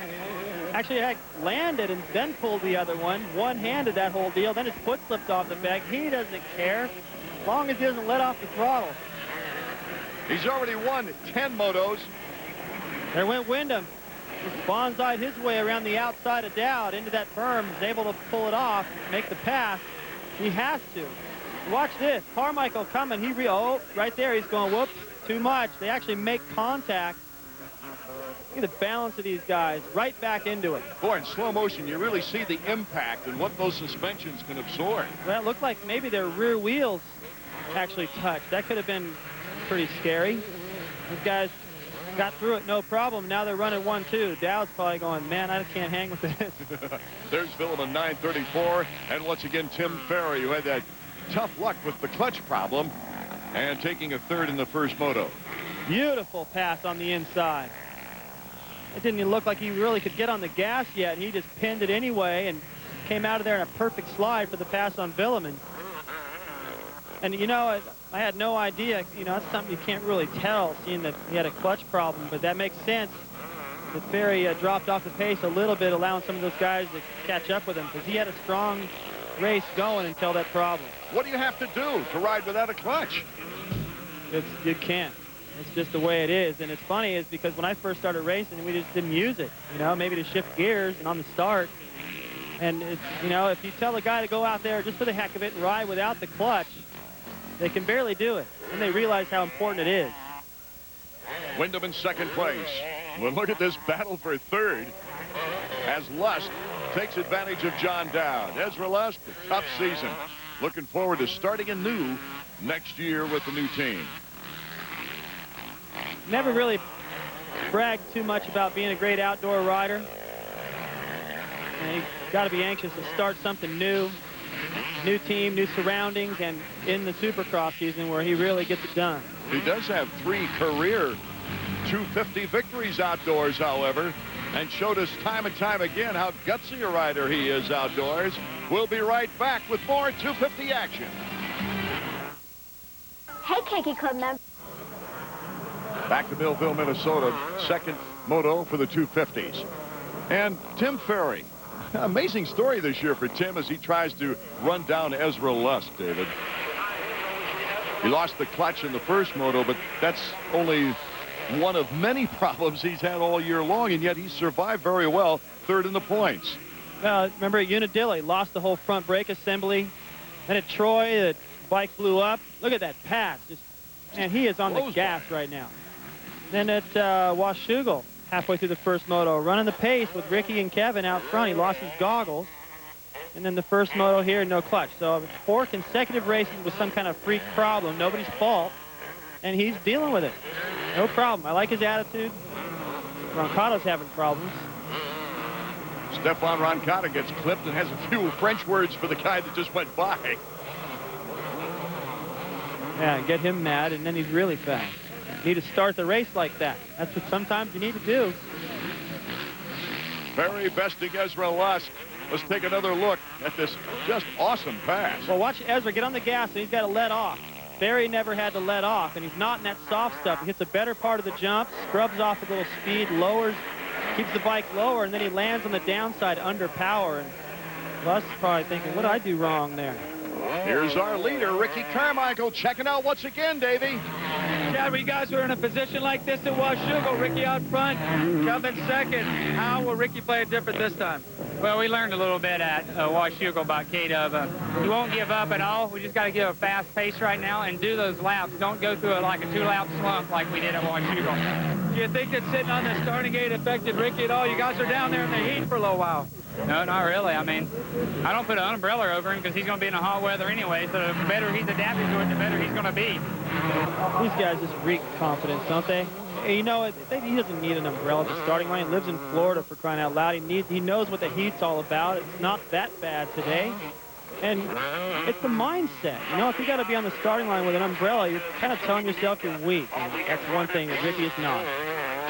actually had landed and then pulled the other one. One-handed that whole deal. Then his foot slipped off the bag. He doesn't care as long as he doesn't let off the throttle. He's already won 10 motos. There went Windham. bonsai'd his way around the outside of Dowd into that berm, is able to pull it off, make the pass. He has to. Watch this. Carmichael coming. Right there. He's going, whoops, too much. They actually make contact. Look at the balance of these guys. Right back into it. Boy, in slow motion, you really see the impact and what those suspensions can absorb. Well, it looked like maybe their rear wheels actually touched. That could have been pretty scary. These guys got through it no problem. Now they're running 1-2. Dowd's probably going, man, I can't hang with this. There's Vuillemin 934. And once again, Tim Ferry, who had that tough luck with the clutch problem and taking a third in the first moto. Beautiful pass on the inside. It didn't even look like he really could get on the gas yet. He just pinned it anyway and came out of there in a perfect slide for the pass on Vuillemin. And, you know, I had no idea. You know, that's something you can't really tell, seeing that he had a clutch problem. But that makes sense that Ferry dropped off the pace a little bit, allowing some of those guys to catch up with him, because he had a strong race going until that problem. What do you have to do to ride without a clutch? You can't. It's just the way it is. And it's funny is because when I first started racing, we just didn't use it, you know, maybe to shift gears and on the start. And, it's, you know, if you tell a guy to go out there just for the heck of it and ride without the clutch, they can barely do it. And they realize how important it is. Windham in second place. Well, look at this battle for third as Lusk takes advantage of John Dowd. Ezra Lusk, a tough season. Looking forward to starting anew next year with the new team. Never really bragged too much about being a great outdoor rider. And you've got to be anxious to start something new. New team, new surroundings, and in the Supercross season where he really gets it done. He does have 3 career 250 victories outdoors, however, and showed us time and time again how gutsy a rider he is outdoors. We'll be right back with more 250 action. Hey, Kiki Club member. Back to Millville, Minnesota, second moto for the 250s. And Tim Ferry. Amazing story this year for Tim as he tries to run down Ezra Lusk, David. He lost the clutch in the first moto, but that's only one of many problems he's had all year long, and yet he survived very well, third in the points. Remember at Unadilla, he lost the whole front brake assembly. Then at Troy, the bike blew up. Look at that pass. And he is on the gas right now. Then at Washougal, halfway through the first moto, running the pace with Ricky and Kevin out front. He lost his goggles. And then the first moto here, no clutch. So 4 consecutive races with some kind of freak problem. Nobody's fault. And he's dealing with it. No problem. I like his attitude. Roncada's having problems. Stephane Roncada gets clipped and has a few French words for the guy that just went by. Yeah, get him mad, and then he's really fast. You need to start the race like that. That's what sometimes you need to do. Very besting Ezra Lusk. Let's take another look at this just awesome pass. Well, watch Ezra get on the gas, and he's got to let off. Ferry never had to let off, and he's not in that soft stuff. He hits the better part of the jump, scrubs off a little speed, lowers, keeps the bike lower, and then he lands on the downside under power. And Lusk's probably thinking, what did I do wrong there? Here's our leader, Ricky Carmichael, checking out once again, Davey. Chad, you guys were in a position like this at Washougal. Ricky out front, Kevin second. How will Ricky play it different this time? Well, we learned a little bit at Washougal about K-Dub. You won't give up at all. We just got to get a fast pace right now and do those laps. Don't go through it like a 2-lap slump like we did at Washougal. Do you think that sitting on the starting gate affected Ricky at all? You guys are down there in the heat for a little while. No, not really. I mean, I don't put an umbrella over him because he's going to be in the hot weather anyway, so the better he's adapted to it, the better he's going to be. These guys just reek confidence, don't they? You know, he doesn't need an umbrella at the starting line. He lives in Florida, for crying out loud. He knows what the heat's all about. It's not that bad today. And it's the mindset. You know, if you got to be on the starting line with an umbrella, you're kind of telling yourself you're weak. And that's one thing that Ricky is not.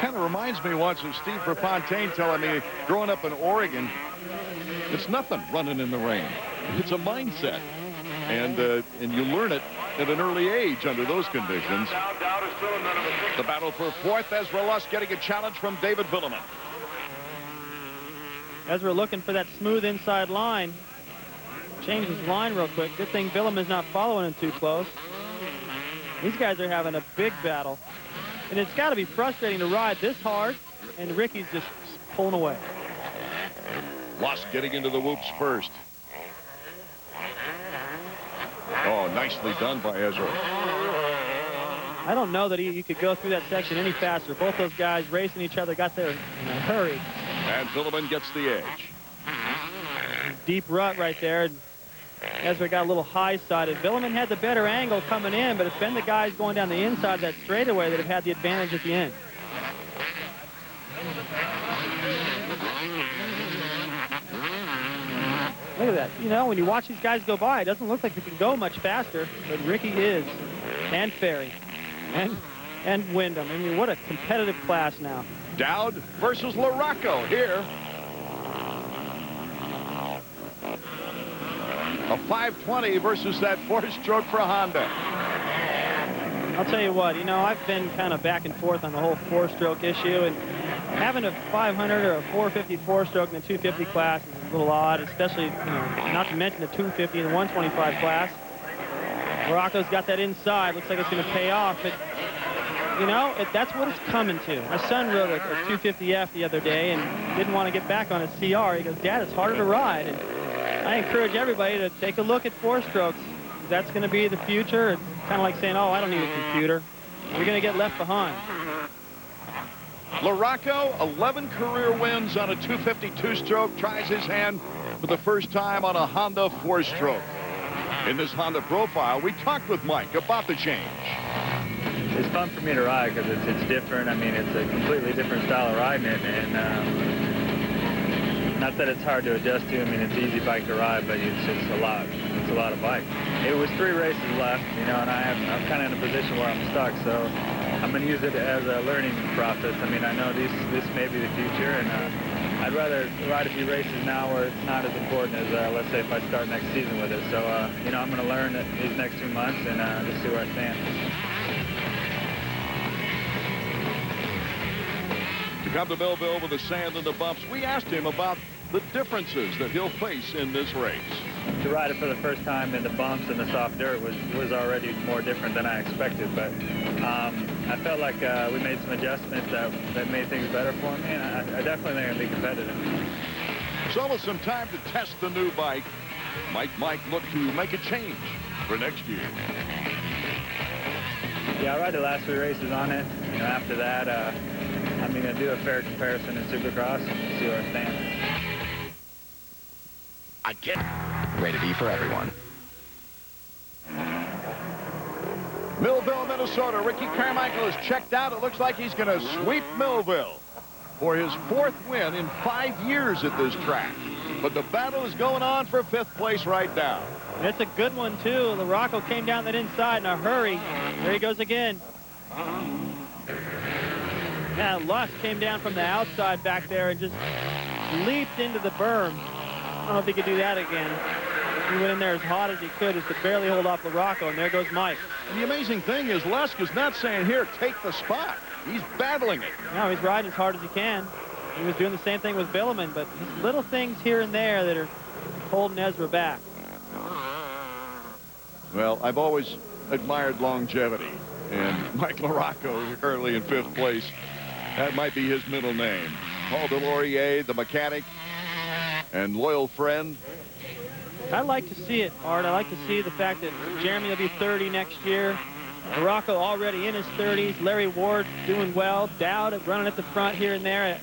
Kind of reminds me once of Steve Fontaine telling me, growing up in Oregon, it's nothing running in the rain. It's a mindset. And you learn it at an early age under those conditions. The battle for fourth, Ezra Lusk getting a challenge from David Vuillemin. Ezra looking for that smooth inside line. Change his line real quick. Good thing Vuillemin's not following him too close. These guys are having a big battle. And it's got to be frustrating to ride this hard, and Ricky's just pulling away. Lusk getting into the whoops first. Oh, nicely done by Ezra. I don't know that you could go through that section any faster. Both those guys racing each other got there in a hurry. And Vuillemin gets the edge. Deep rut right there. Ezra got a little high-sided. Vuillemin had the better angle coming in, but it's been the guys going down the inside of that straightaway that have had the advantage at the end. Look at that. You know, when you watch these guys go by, it doesn't look like they can go much faster, but Ricky is, and Ferry, and Windham. I mean, what a competitive class now. Dowd versus LaRocco here. A 520 versus that 4-stroke for Honda. I'll tell you what, you know, I've been kind of back and forth on the whole 4-stroke issue, and having a 500 or a 450 4-stroke in the 250 class is a little odd, especially, you know, not to mention the 250 and the 125 class. LaRocco's got that inside. Looks like it's going to pay off, but, you know, that's what it's coming to. My son rode a 250F the other day and didn't want to get back on a CR. He goes, Dad, it's harder to ride. And I encourage everybody to take a look at 4-strokes. That's going to be the future. It's kind of like saying, oh, I don't need a computer. You're going to get left behind. LaRocco, 11 career wins on a 252 stroke, tries his hand for the first time on a Honda 4-stroke. In this Honda profile, we talked with Mike about the change. It's fun for me to ride because it's different. I mean, it's a completely different style of riding it, and not that it's hard to adjust to. I mean, it's an easy bike to ride, but it's just a lot. It's a lot of bike. It was 3 races left, you know, and I'm kind of in a position where I'm stuck, so I'm going to use it as a learning process. I mean, I know this may be the future, and I'd rather ride a few races now where it's not as important as, let's say, if I start next season with it. So, you know, I'm going to learn these next 2 months and just see where I stand. To come to Millville with the sand and the bumps, we asked him about the differences that he'll face in this race. To ride it for the first time in the bumps and the soft dirt was already more different than I expected, but I felt like we made some adjustments that made things better for me, and I definitely think I'll be competitive. So with some time to test the new bike, Mike look to make a change for next year. Yeah, I ride the last 3 races on it. You know, after that, I'm going to do a fair comparison in Supercross, see where I stand. I get Rated E for everyone. Millville, Minnesota. Ricky Carmichael is checked out. It looks like he's going to sweep Millville for his 4th win in 5 years at this track. But the battle is going on for 5th place right now. And it's a good one, too. LaRocco came down that inside in a hurry. There he goes again. Yeah, Lusk came down from the outside back there and just leaped into the berm. I don't know if he could do that again. He went in there as hot as he could just to barely hold off LaRocco, and there goes Mike. And the amazing thing is Lusk is not saying, here, take the spot. He's battling it. No, he's riding as hard as he can. He was doing the same thing with Vuillemin, but just little things here and there that are holding Ezra back. Well, I've always admired longevity, and Mike LaRocco currently in 5th place. That might be his middle name. Paul Delorier, the mechanic and loyal friend. I like to see it, Art. I like to see the fact that Jeremy will be 30 next year. LaRocco already in his 30s. Larry Ward doing well. Dowd running at the front here and there.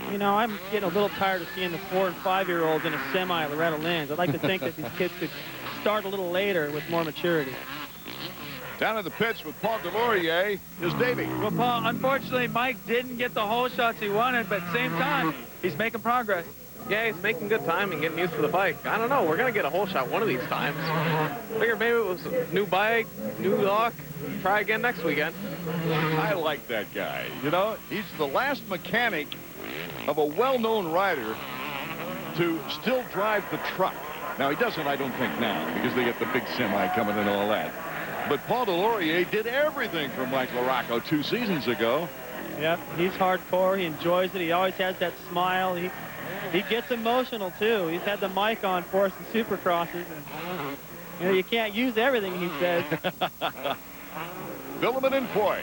You know, I'm getting a little tired of seeing the 4- and 5-year-olds in a semi at Loretta Lynn's. I'd like to think that these kids could start a little later with more maturity. Down in the pits with Paul Delorier is Davey. Well, Paul, unfortunately, Mike didn't get the hole shots he wanted, but at the same time, he's making progress. Yeah, he's making good time and getting used to the bike. I don't know. We're going to get a hole shot one of these times. Figured maybe it was a new bike, new luck. Try again next weekend. I like that guy. You know, he's the last mechanic of a well-known rider to still drive the truck. Now, he doesn't, I don't think, now, because they get the big semi coming and all that. But Paul Delorier did everything for Mike LaRocco 2 seasons ago. Yep, he's hardcore. He enjoys it. He always has that smile. He gets emotional, too. He's had the mic on for us in Supercrosses. And, you know, you can't use everything he says. Vuillemin and Foy.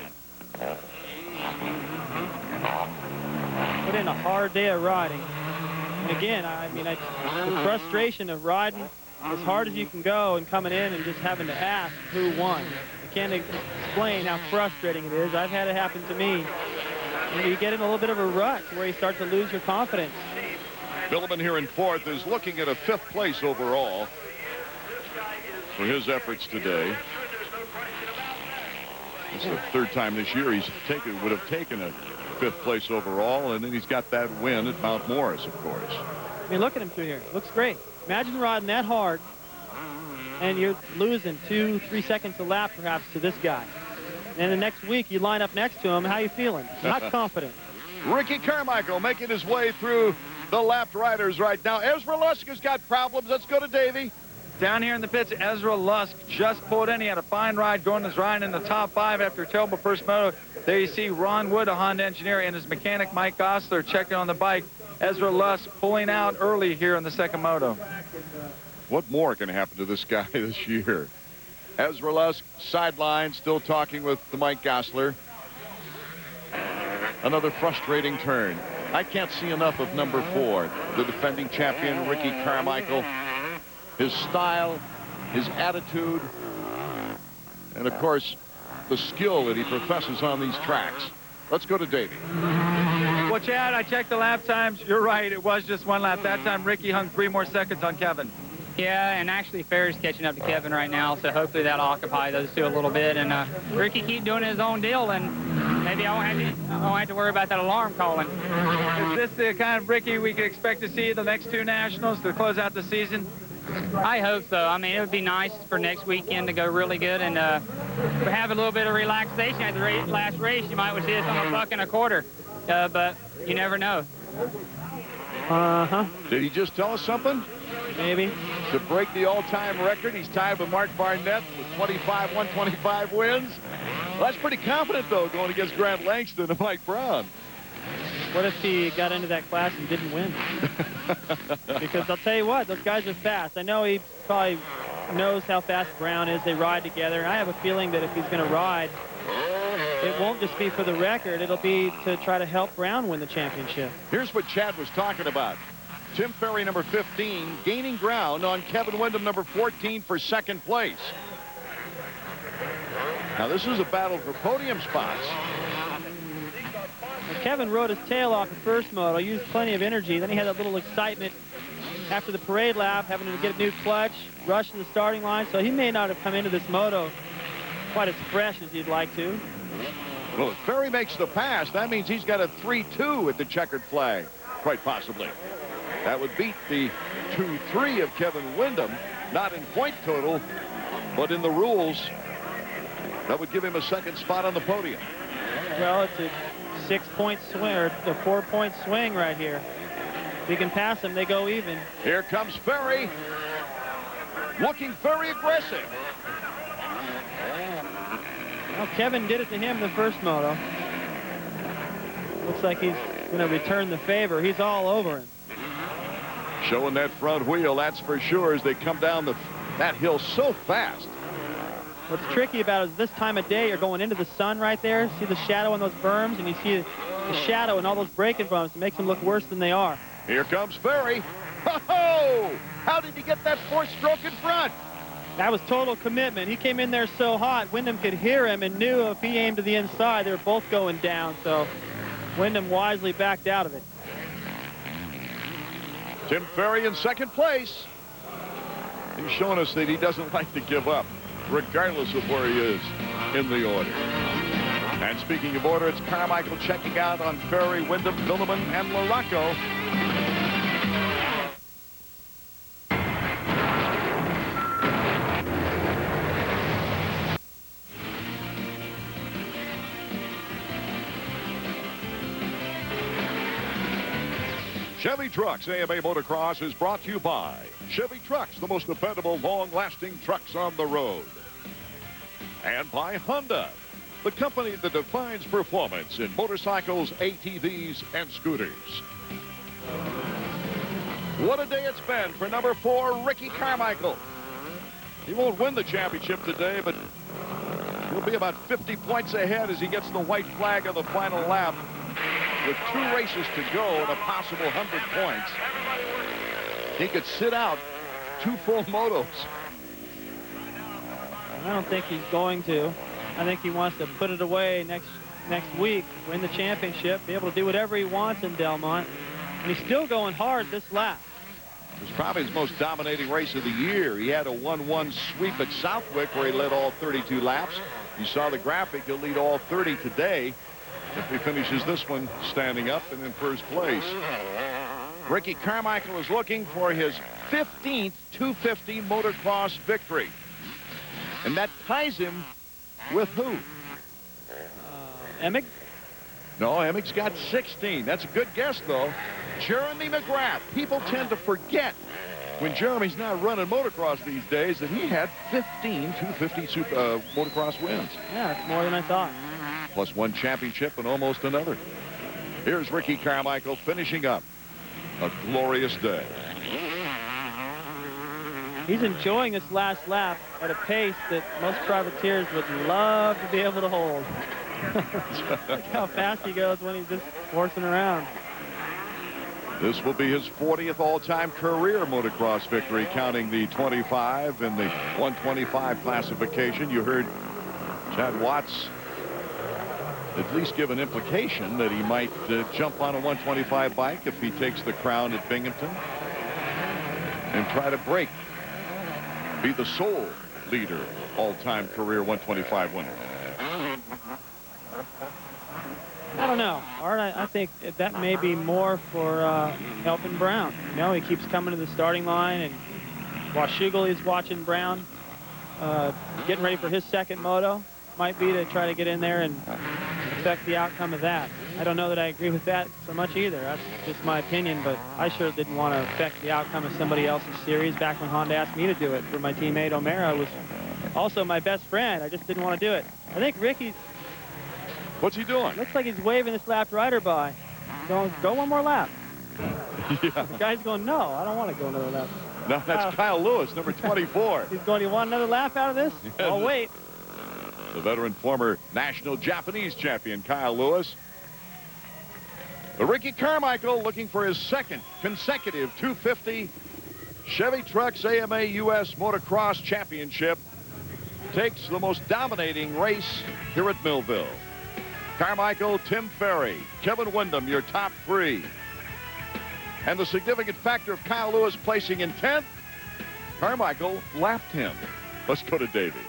put in a hard day of riding. And again, I mean, the frustration of riding as hard as you can go and coming in and just having to ask who won. I can't explain how frustrating it is. I've had it happen to me. And you get in a little bit of a rut where you start to lose your confidence. Vuillemin here in 4th is looking at a 5th place overall for his efforts today. It's the 3rd time this year would have taken a 5th place overall, and then he's got that win at Mount Morris, of course. I mean, look at him through here. Looks great. Imagine riding that hard, and you're losing 2-3 seconds a lap, perhaps, to this guy. And the next week, you line up next to him. How you feeling? Not confident. Ricky Carmichael making his way through the lapped riders right now. Ezra Lusk has got problems. Let's go to Davey. Down here in the pits, Ezra Lusk just pulled in. He had a fine ride going his ride in the top 5 after a terrible first moto. There you see Ron Wood, a Honda engineer, and his mechanic Mike Gosler checking on the bike. Ezra Lusk pulling out early here in the 2nd moto. What more can happen to this guy this year? Ezra Lusk sideline, still talking with the Mike Gosler. Another frustrating turn. I can't see enough of number 4, the defending champion Ricky Carmichael. His style, his attitude, and of course the skill that he professes on these tracks. Let's go to Davey. Well, Chad, I checked the lap times. You're right, it was just 1 lap. That time Ricky hung 3 more seconds on Kevin. Yeah, and actually Ferry's catching up to Kevin right now, so hopefully that'll occupy those two a little bit. And Ricky keep doing his own deal, and maybe I won't have to worry about that alarm calling. Is this the kind of Ricky we could expect to see the next 2 nationals to close out the season? I hope so. I mean, it would be nice for next weekend to go really good and have a little bit of relaxation at the last race. You might see us on $1.25, but you never know. Did he just tell us something? Maybe. To break the all-time record, he's tied with Mark Barnett with 125 wins. Well, that's pretty confident, though, going against Grant Langston and Mike Brown. What if he got into that class and didn't win? Because I'll tell you what, those guys are fast. I know he probably knows how fast Brown is. They ride together. And I have a feeling that if he's going to ride, it won't just be for the record. It'll be to try to help Brown win the championship. Here's what Chad was talking about. Tim Ferry, number 15, gaining ground on Kevin Windham, number 14, for 2nd place. Now, this is a battle for podium spots. Well, Kevin rode his tail off the first moto, used plenty of energy. Then he had that little excitement after the parade lap, having to get a new clutch, rush to the starting line. So he may not have come into this moto quite as fresh as he'd like to. Well, if Ferry makes the pass, that means he's got a 3-2 at the checkered flag, quite possibly. That would beat the 2-3 of Kevin Windham, not in point total, but in the rules. That would give him a 2nd spot on the podium. Well, it's a 6-point swing, or a 4-point swing right here. If he can pass him, they go even. Here comes Ferry, looking very aggressive. Well, Kevin did it to him the first moto. Looks like he's going to return the favor. He's all over him. Showing that front wheel, that's for sure, as they come down that hill so fast. What's tricky about it is this time of day, you're going into the sun right there. See the shadow on those berms, and you see the shadow and all those braking bumps. It makes them look worse than they are. Here comes Ferry. Ho-ho! How did he get that 4th stroke in front? That was total commitment. He came in there so hot, Windham could hear him and knew if he aimed to the inside, they were both going down. So Windham wisely backed out of it. Tim Ferry in 2nd place. He's showing us that he doesn't like to give up, regardless of where he is in the order. And speaking of order, it's Carmichael checking out on Ferry, Windham, Vuillemin, and LaRocco. Chevy Trucks AMA Motocross is brought to you by Chevy Trucks, the most dependable, long-lasting trucks on the road. And by Honda, the company that defines performance in motorcycles, ATVs, and scooters. What a day it's been for number 4, Ricky Carmichael. He won't win the championship today, but he'll be about 50 points ahead as he gets the white flag on the final lap. with 2 races to go and a possible 100 points, he could sit out 2 full motos. I don't think he's going to. I think he wants to put it away next week, win the championship, be able to do whatever he wants in Delmont. And he's still going hard this lap. It was probably his most dominating race of the year. He had a 1-1 sweep at Southwick where he led all 32 laps. You saw the graphic. He'll lead all 30 today if he finishes this one standing up and in first place. Ricky Carmichael is looking for his 15th 250 motocross victory. And that ties him with who? Emig? No, Emig's got 16. That's a good guess, though. Jeremy McGrath. People tend to forget when Jeremy's not running motocross these days that he had 15 250 motocross wins. Yeah, it's more than I thought. Plus 1 championship and almost another. Here's Ricky Carmichael finishing up a glorious day. He's enjoying this last lap at a pace that most privateers would love to be able to hold. Look how fast he goes when he's just horsing around. This will be his 40th all-time career motocross victory, counting the 25 and the 125 classification. You heard Chad Watts at least give an implication that he might jump on a 125 bike if he takes the crown at Binghamton and try to break, be the sole leader, all-time career 125 winner. I don't know, Art. I think that may be more for helping Brown. You know, he keeps coming to the starting line, and Washougal is watching Brown, getting ready for his second moto. Might be to try to get in there and affect the outcome of that. I don't know that I agree with that so much either. That's just my opinion, but I sure didn't want to affect the outcome of somebody else's series back when Honda asked me to do it for my teammate O'Mara, was also my best friend. I just didn't want to do it. I think Ricky's... What's he doing? Looks like he's waving this lap rider by. Going, go one more lap. Yeah. The guy's going, no, I don't want to go another lap. No, that's Kyle Lewis, number 24. He's going, you want another lap out of this? Yeah, I'll wait. The veteran former national Japanese champion, Kyle Lewis. But Ricky Carmichael looking for his 2nd consecutive 250 Chevy Trucks AMA US Motocross Championship. Takes the most dominating race here at Millville. Carmichael, Tim Ferry, Kevin Windham, your top 3. And the significant factor of Kyle Lewis placing in 10th, Carmichael lapped him. Let's go to Davey.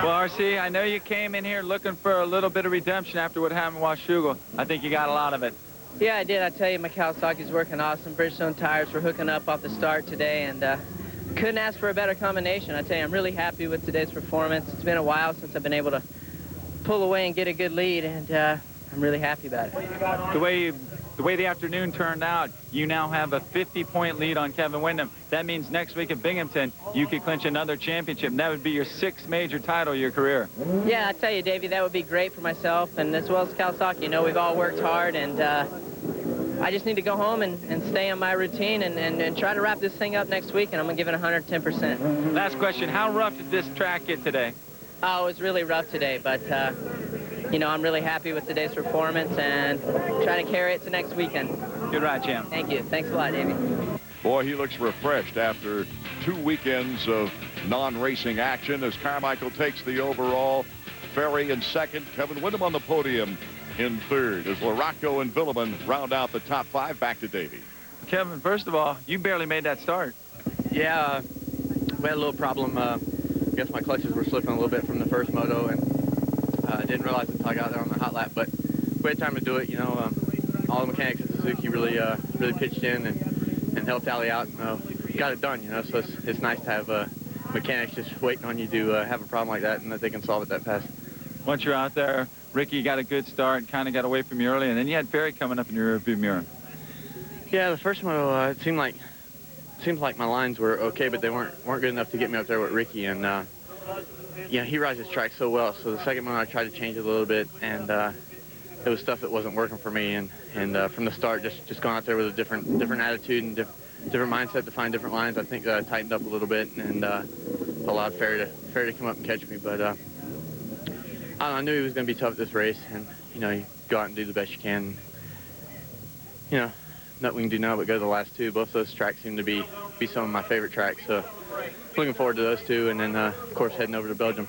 Well, RC, I know you came in here looking for a little bit of redemption after what happened in Washougal. I think you got a lot of it. Yeah, I did. I tell you, my Kawasaki's working awesome. Bridgestone tires were hooking up off the start today, and couldn't ask for a better combination. I tell you, I'm really happy with today's performance. It's been a while since I've been able to pull away and get a good lead, and I'm really happy about it. The way the afternoon turned out, you now have a 50-point lead on Kevin Windham. That means next week at Binghamton, you could clinch another championship, and that would be your 6th major title of your career. Yeah, I tell you, Davey, that would be great for myself and as well as Kawasaki. You know, we've all worked hard, and I just need to go home and stay on my routine and try to wrap this thing up next week, and I'm going to give it 110%. Last question, how rough did this track get today? Oh, it was really rough today, but, you know, I'm really happy with today's performance and try to carry it to next weekend. Good ride, champ. Thank you. Thanks a lot, Davey. Boy, he looks refreshed after 2 weekends of non-racing action as Carmichael takes the overall. Ferry in 2nd, Kevin Windham on the podium in 3rd as LaRocco and Vuillemin round out the top 5. Back to Davey. Kevin, first of all, you barely made that start. Yeah, we had a little problem. I guess my clutches were slipping a little bit from the first moto, and I didn't realize until I got there on the hot lap. But we had time to do it. You know, all the mechanics at Suzuki really pitched in and helped Allie out. Got it done. You know, so it's nice to have mechanics just waiting on you to have a problem like that, and that they can solve it that fast. Once you're out there, Ricky got a good start, kind of got away from you early, and then you had Ferry coming up in your rearview mirror. Yeah, the first moto, it seemed like my lines were okay, but they weren't good enough to get me up there with Ricky. And yeah, he rides his track so well. So the second moto, I tried to change it a little bit, and it was stuff that wasn't working for me. And from the start, just going out there with a different attitude and different mindset to find different lines. I think I tightened up a little bit and allowed Ferry to come up and catch me. But I knew he was going to be tough at this race, and you know, you go out and do the best you can. You know, nothing we can do now but go to the last two. Both those tracks seem to be some of my favorite tracks. So looking forward to those two, and then of course heading over to Belgium.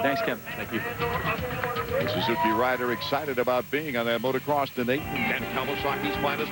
Thanks, Kim. Thank you. The Suzuki rider excited about being on that motocross to Nathan and Kawasaki's finest